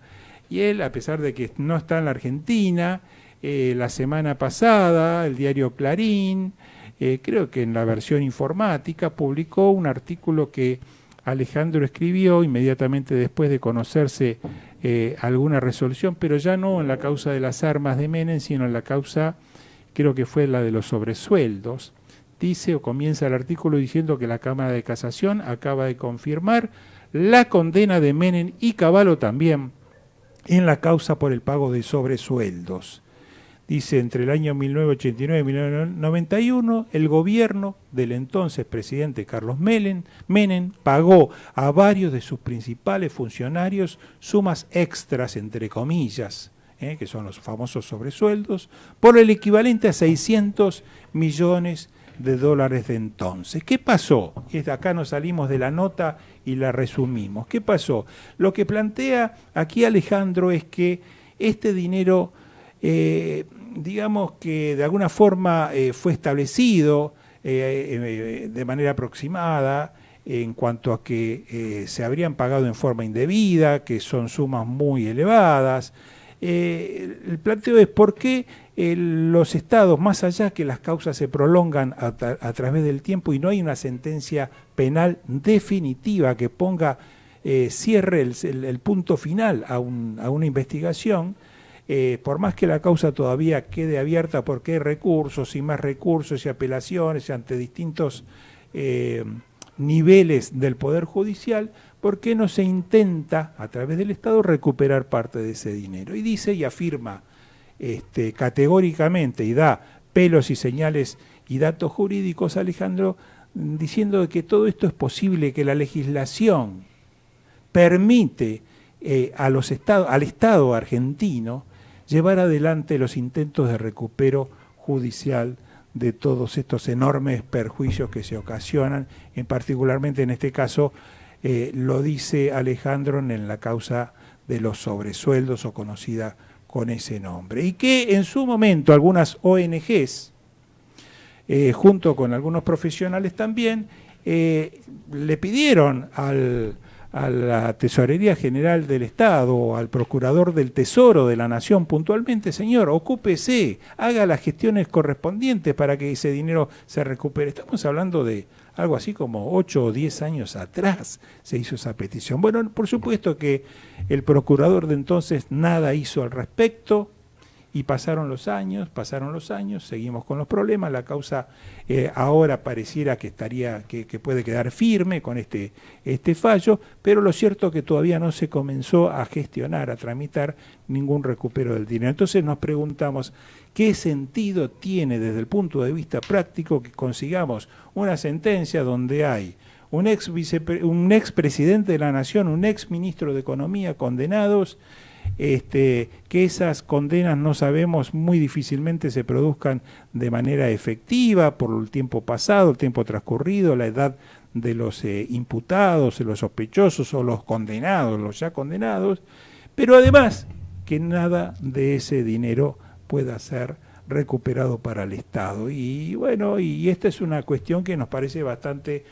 y él, a pesar de que no está en la Argentina, la semana pasada el diario Clarín, creo que en la versión informática, publicó un artículo que Alejandro escribió inmediatamente después de conocerse alguna resolución, pero ya no en la causa de las armas de Menem, sino en la causa, creo que fue la de los sobresueldos. Dice, o comienza el artículo diciendo que la Cámara de Casación acaba de confirmar la condena de Menem y Cavallo también en la causa por el pago de sobresueldos. Dice, entre el año 1989 y 1991, el gobierno del entonces presidente Carlos Menem pagó a varios de sus principales funcionarios sumas extras, entre comillas, que son los famosos sobresueldos, por el equivalente a 600 millones de dólares de entonces. ¿Qué pasó? Acá nos salimos de la nota y la resumimos. ¿Qué pasó? Lo que plantea aquí Alejandro es que este dinero, digamos que de alguna forma fue establecido de manera aproximada en cuanto a que se habrían pagado en forma indebida, que son sumas muy elevadas. El planteo es por qué los estados, más allá que las causas se prolongan a través del tiempo y no hay una sentencia penal definitiva que ponga cierre el punto final a una investigación, por más que la causa todavía quede abierta porque hay recursos y más recursos y apelaciones ante distintos niveles del Poder Judicial, ¿por qué no se intenta a través del Estado recuperar parte de ese dinero? Y dice y afirma categóricamente y da pelos y señales y datos jurídicos, Alejandro, diciendo que todo esto es posible, que la legislación permite al Estado argentino llevar adelante los intentos de recupero judicial de todos estos enormes perjuicios que se ocasionan, particularmente en este caso, lo dice Alejandro en la causa de los sobresueldos o conocida con ese nombre. Y que en su momento algunas ONGs, junto con algunos profesionales también, le pidieron a la Tesorería General del Estado, al Procurador del Tesoro de la Nación puntualmente, señor, ocúpese, haga las gestiones correspondientes para que ese dinero se recupere. Estamos hablando de algo así como 8 o 10 años atrás se hizo esa petición. Bueno, por supuesto que el procurador de entonces nada hizo al respecto y pasaron los años, seguimos con los problemas, la causa ahora pareciera que que puede quedar firme con este fallo, pero lo cierto es que todavía no se comenzó a gestionar, a tramitar ningún recupero del dinero. Entonces nos preguntamos, ¿qué sentido tiene desde el punto de vista práctico que consigamos una sentencia donde hay un ex presidente de la Nación, un ex ministro de Economía condenados, que esas condenas no sabemos, muy difícilmente se produzcan de manera efectiva por el tiempo pasado, el tiempo transcurrido, la edad de los imputados, los sospechosos o los condenados, los ya condenados, pero además que nada de ese dinero pueda ser recuperado para el Estado. Y bueno, y esta es una cuestión que nos parece bastante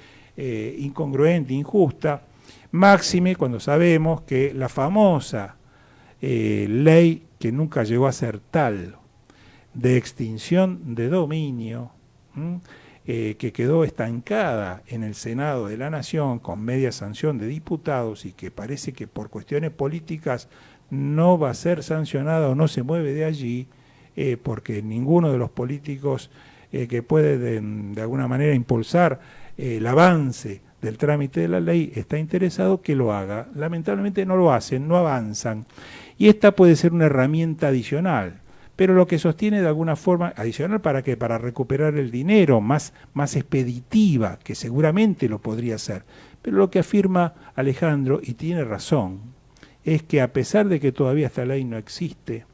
incongruente, injusta, máxime cuando sabemos que la famosa ley que nunca llegó a ser tal, de extinción de dominio, que quedó estancada en el Senado de la Nación con media sanción de diputados y que parece que por cuestiones políticas no va a ser sancionada o no se mueve de allí, porque ninguno de los políticos que puede de alguna manera impulsar el avance del trámite de la ley está interesado que lo haga. Lamentablemente no lo hacen, no avanzan. Y esta puede ser una herramienta adicional, pero lo que sostiene de alguna forma, adicional ¿para qué? Para recuperar el dinero, más expeditiva, que seguramente lo podría hacer. Pero lo que afirma Alejandro, y tiene razón, es que a pesar de que todavía esta ley no existe,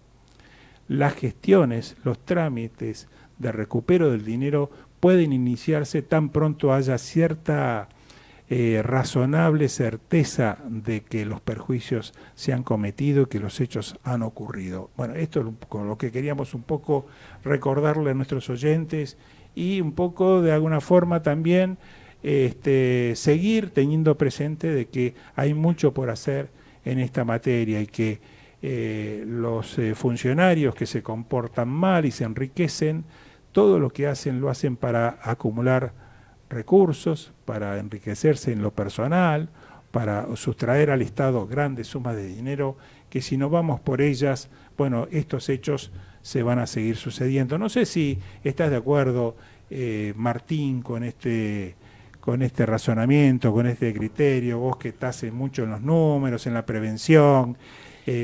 las gestiones, los trámites de recupero del dinero pueden iniciarse tan pronto haya cierta razonable certeza de que los perjuicios se han cometido y que los hechos han ocurrido. Bueno, esto es con lo que queríamos un poco recordarle a nuestros oyentes y un poco de alguna forma también seguir teniendo presente de que hay mucho por hacer en esta materia y que los funcionarios que se comportan mal y se enriquecen, todo lo que hacen lo hacen para acumular recursos, para enriquecerse en lo personal, para sustraer al Estado grandes sumas de dinero, que si no vamos por ellas, bueno, estos hechos se van a seguir sucediendo. No sé si estás de acuerdo, Martín, con este razonamiento, con este criterio, vos que estás mucho en los números, en la prevención,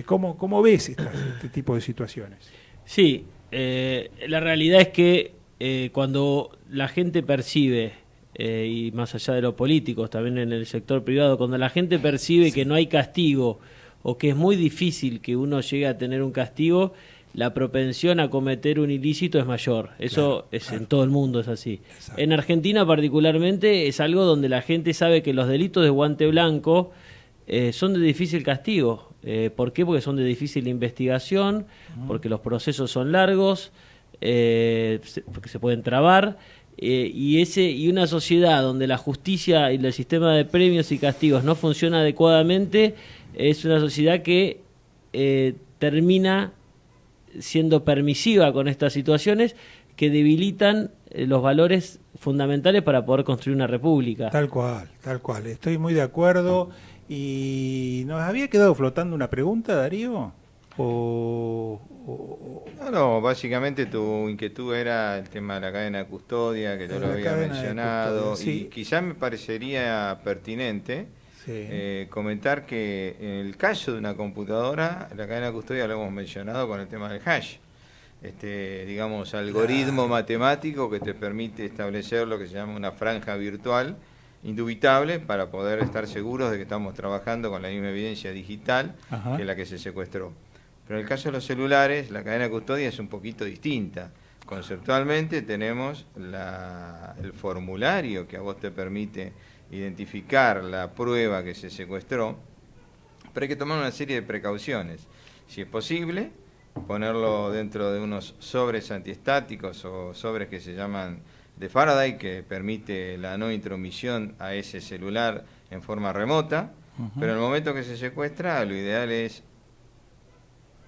¿cómo ves este tipo de situaciones? Sí, La realidad es que cuando la gente percibe, y más allá de los políticos, también en el sector privado, cuando la gente percibe que no hay castigo o que es muy difícil que uno llegue a tener un castigo, la propensión a cometer un ilícito es mayor. Eso en todo el mundo es así. Exacto. En Argentina particularmente es algo donde la gente sabe que los delitos de guante blanco son de difícil castigo. ¿Por qué? Porque son de difícil investigación, porque los procesos son largos, porque se pueden trabar, y una sociedad donde la justicia y el sistema de premios y castigos no funciona adecuadamente, es una sociedad que termina siendo permisiva con estas situaciones que debilitan los valores fundamentales para poder construir una república. Tal cual, estoy muy de acuerdo. ¿Y nos había quedado flotando una pregunta, Darío? No, básicamente tu inquietud era el tema de la cadena de custodia, que yo lo había mencionado, sí. Y quizás me parecería pertinente comentar que en el caso de una computadora, la cadena de custodia lo hemos mencionado con el tema del hash. Digamos, algoritmo matemático que te permite establecer lo que se llama una franja virtual indubitable para poder estar seguros de que estamos trabajando con la misma evidencia digital que la que se secuestró. Pero en el caso de los celulares, la cadena de custodia es un poquito distinta. Conceptualmente tenemos el formulario que a vos te permite identificar la prueba que se secuestró, pero hay que tomar una serie de precauciones. Si es posible, ponerlo dentro de unos sobres antiestáticos o sobres que se llaman de Faraday, que permite la no intromisión a ese celular en forma remota, pero en el momento que se secuestra, lo ideal es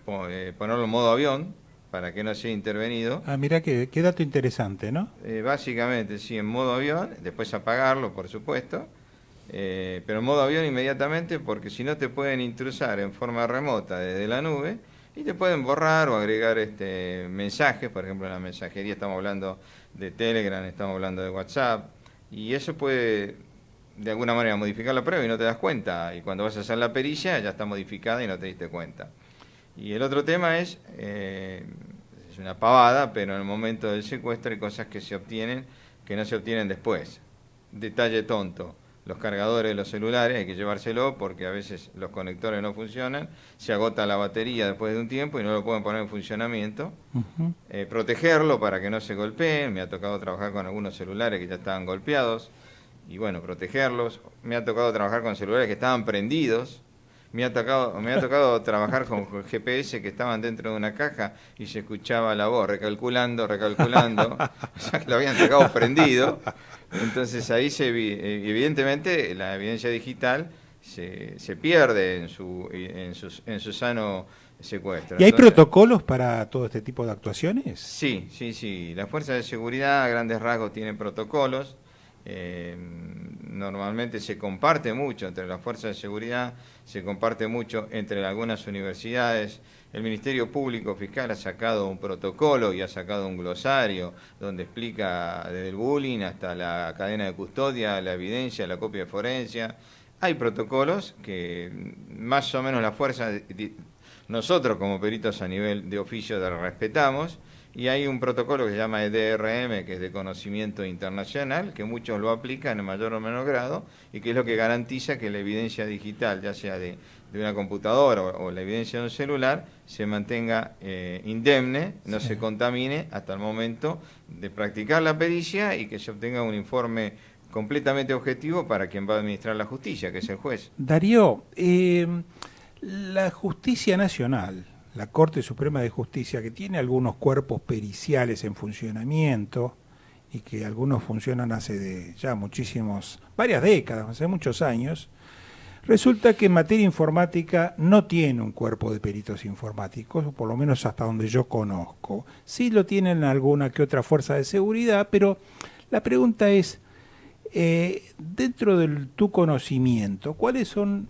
ponerlo en modo avión para que no sea intervenido. Mira qué dato interesante, ¿no? Básicamente, sí, en modo avión, después apagarlo, por supuesto, pero en modo avión inmediatamente, porque si no te pueden intrusar en forma remota desde la nube y te pueden borrar o agregar mensajes. Por ejemplo, en la mensajería estamos hablando de Telegram, estamos hablando de WhatsApp, y eso puede de alguna manera modificar la prueba y no te das cuenta, y cuando vas a hacer la perilla ya está modificada y no te diste cuenta. Y el otro tema es una pavada, pero en el momento del secuestro hay cosas que se obtienen que no se obtienen después. Detalle tonto: los cargadores de los celulares hay que llevárselo porque a veces los conectores no funcionan, se agota la batería después de un tiempo y no lo pueden poner en funcionamiento. Protegerlo para que no se golpeen. Me ha tocado trabajar con algunos celulares que ya estaban golpeados y bueno, protegerlos. Me ha tocado trabajar con celulares que estaban prendidos. Me ha tocado trabajar con GPS que estaban dentro de una caja y se escuchaba la voz recalculando, o sea que lo habían dejado prendido. Entonces ahí evidentemente la evidencia digital se pierde en su sano secuestro. ¿Y hay protocolos para todo este tipo de actuaciones? Sí. Las fuerzas de seguridad a grandes rasgos tienen protocolos. Normalmente se comparte mucho entre las fuerzas de seguridad, se comparte mucho entre algunas universidades. El Ministerio Público Fiscal ha sacado un protocolo y ha sacado un glosario donde explica desde el bullying hasta la cadena de custodia, la evidencia, la copia de forencia. Hay protocolos que más o menos las fuerzas, nosotros como peritos a nivel de oficio respetamos. Y hay un protocolo que se llama DRM, que es de conocimiento internacional, que muchos lo aplican en mayor o menor grado, y que es lo que garantiza que la evidencia digital, ya sea de una computadora o la evidencia de un celular, se mantenga indemne, no se contamine hasta el momento de practicar la pericia y que se obtenga un informe completamente objetivo para quien va a administrar la justicia, que es el juez. Darío, la Justicia Nacional, la Corte Suprema de Justicia, que tiene algunos cuerpos periciales en funcionamiento y que algunos funcionan hace ya varias décadas, hace muchos años, resulta que en materia informática no tiene un cuerpo de peritos informáticos, o por lo menos hasta donde yo conozco. Sí lo tienen alguna que otra fuerza de seguridad, pero la pregunta es, dentro de tu conocimiento, ¿cuáles son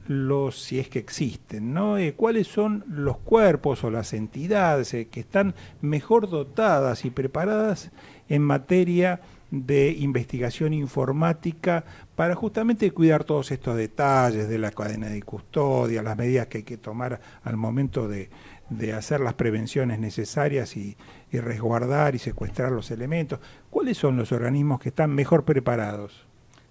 si es que existen, ¿no? ¿Cuáles son los cuerpos o las entidades que están mejor dotadas y preparadas en materia de investigación informática para justamente cuidar todos estos detalles de la cadena de custodia, las medidas que hay que tomar al momento de de hacer las prevenciones necesarias y resguardar y secuestrar los elementos. ¿Cuáles son los organismos que están mejor preparados?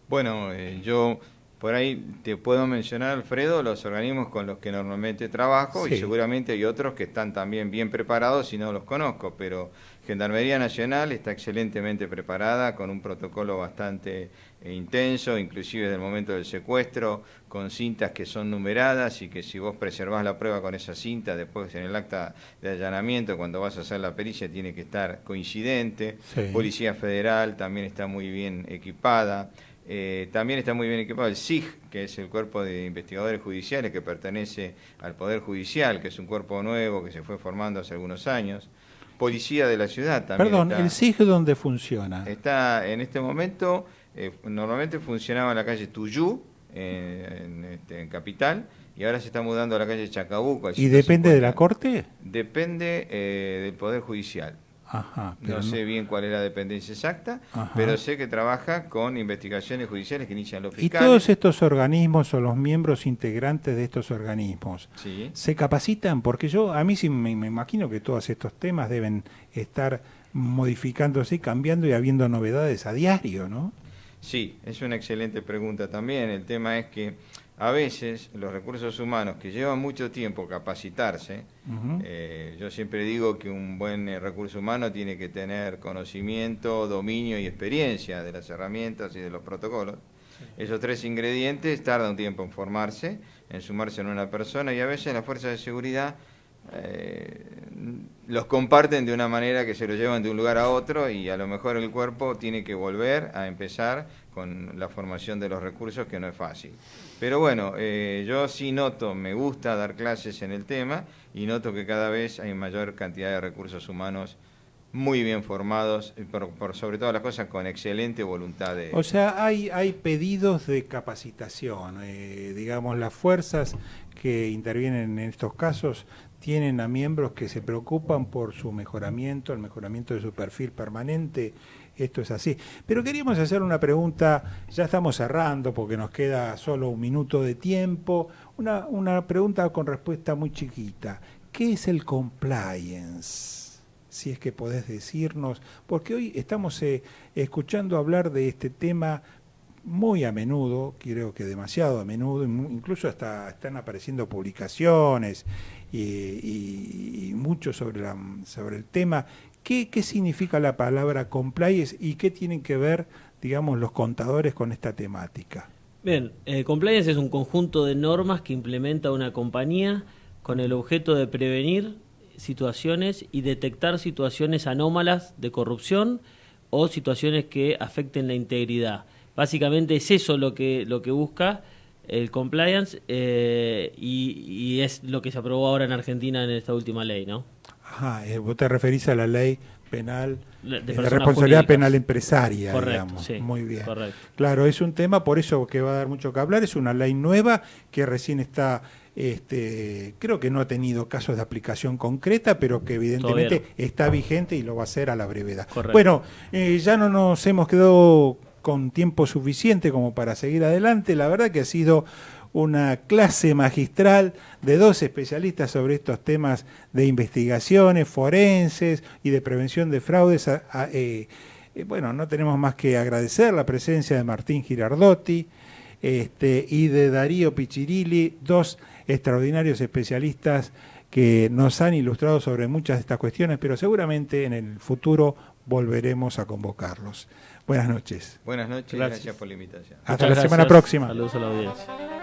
Bueno, yo por ahí te puedo mencionar, Alfredo, los organismos con los que normalmente trabajo, Sí. y seguramente hay otros que están también bien preparados y no los conozco, pero Gendarmería Nacional está excelentemente preparada, con un protocolo bastante intenso, inclusive desde el momento del secuestro, con cintas que son numeradas y que si vos preservás la prueba con esa cinta, después en el acta de allanamiento, cuando vas a hacer la pericia, tiene que estar coincidente. Sí. Policía Federal también está muy bien equipada. También está muy bien equipado el SIG, que es el Cuerpo de Investigadores Judiciales, que pertenece al Poder Judicial, que es un cuerpo nuevo que se fue formando hace algunos años. Policía de la Ciudad también. Perdón, está, ¿el SIG dónde funciona? está en este momento, normalmente funcionaba en la calle Tuyú, en Capital, y ahora se está mudando a la calle Chacabuco. ¿Y depende de la Corte? Depende del Poder Judicial. Ajá, pero No sé bien cuál es la dependencia exacta, Ajá. pero sé que trabaja con investigaciones judiciales que inician los ¿Y fiscales. todos estos organismos o los miembros integrantes de estos organismos Sí. se capacitan? Porque a mí sí me imagino que todos estos temas deben estar modificándose y cambiando y habiendo novedades a diario, ¿no? Sí, es una excelente pregunta también. El tema es que a veces los recursos humanos que llevan mucho tiempo capacitarse, Ujú. yo siempre digo que un buen recurso humano tiene que tener conocimiento, dominio y experiencia de las herramientas y de los protocolos. Esos tres ingredientes tardan un tiempo en formarse, en sumarse en una persona, y a veces las fuerzas de seguridad los comparten de una manera que se lo llevan de un lugar a otro, y a lo mejor el cuerpo tiene que volver a empezar con la formación de los recursos, que no es fácil. Pero bueno, yo sí noto, me gusta dar clases en el tema, y noto que cada vez hay mayor cantidad de recursos humanos muy bien formados, y por sobre todas las cosas con excelente voluntad de... O sea, hay pedidos de capacitación, digamos, las fuerzas que intervienen en estos casos tienen a miembros que se preocupan por su mejoramiento, el mejoramiento de su perfil permanente. Esto es así. Pero queríamos hacer una pregunta, ya estamos cerrando porque nos queda solo un minuto de tiempo, una pregunta con respuesta muy chiquita. ¿Qué es el compliance? Si es que podés decirnos, porque hoy estamos escuchando hablar de este tema muy a menudo, creo que demasiado a menudo, incluso hasta están apareciendo publicaciones y mucho sobre el tema. ¿Qué significa la palabra compliance y qué tienen que ver, digamos, los contadores con esta temática? Bien, compliance es un conjunto de normas que implementa una compañía con el objeto de prevenir situaciones y detectar situaciones anómalas de corrupción o situaciones que afecten la integridad. Básicamente es eso lo que busca el compliance, y es lo que se aprobó ahora en Argentina en esta última ley, ¿no? Ajá, vos te referís a la ley penal De de personas responsabilidad jurídicas. penal empresaria, Correcto, digamos. sí, Muy bien. correcto. Claro, es un tema, por eso que va a dar mucho que hablar, es una ley nueva que recién está, creo que no ha tenido casos de aplicación concreta, pero que evidentemente Todavía está vigente y lo va a hacer a la brevedad. Correcto. Bueno, ya no nos hemos quedado con tiempo suficiente como para seguir adelante. La verdad que ha sido una clase magistral de dos especialistas sobre estos temas de investigaciones forenses y de prevención de fraudes. Bueno, no tenemos más que agradecer la presencia de Martín Girardotti y de Darío Pichirilli, dos extraordinarios especialistas que nos han ilustrado sobre muchas de estas cuestiones, pero seguramente en el futuro volveremos a convocarlos. Buenas noches. Buenas noches, Gracias. gracias por la invitación. Hasta Muchas la semana gracias. próxima. Saludos a la audiencia.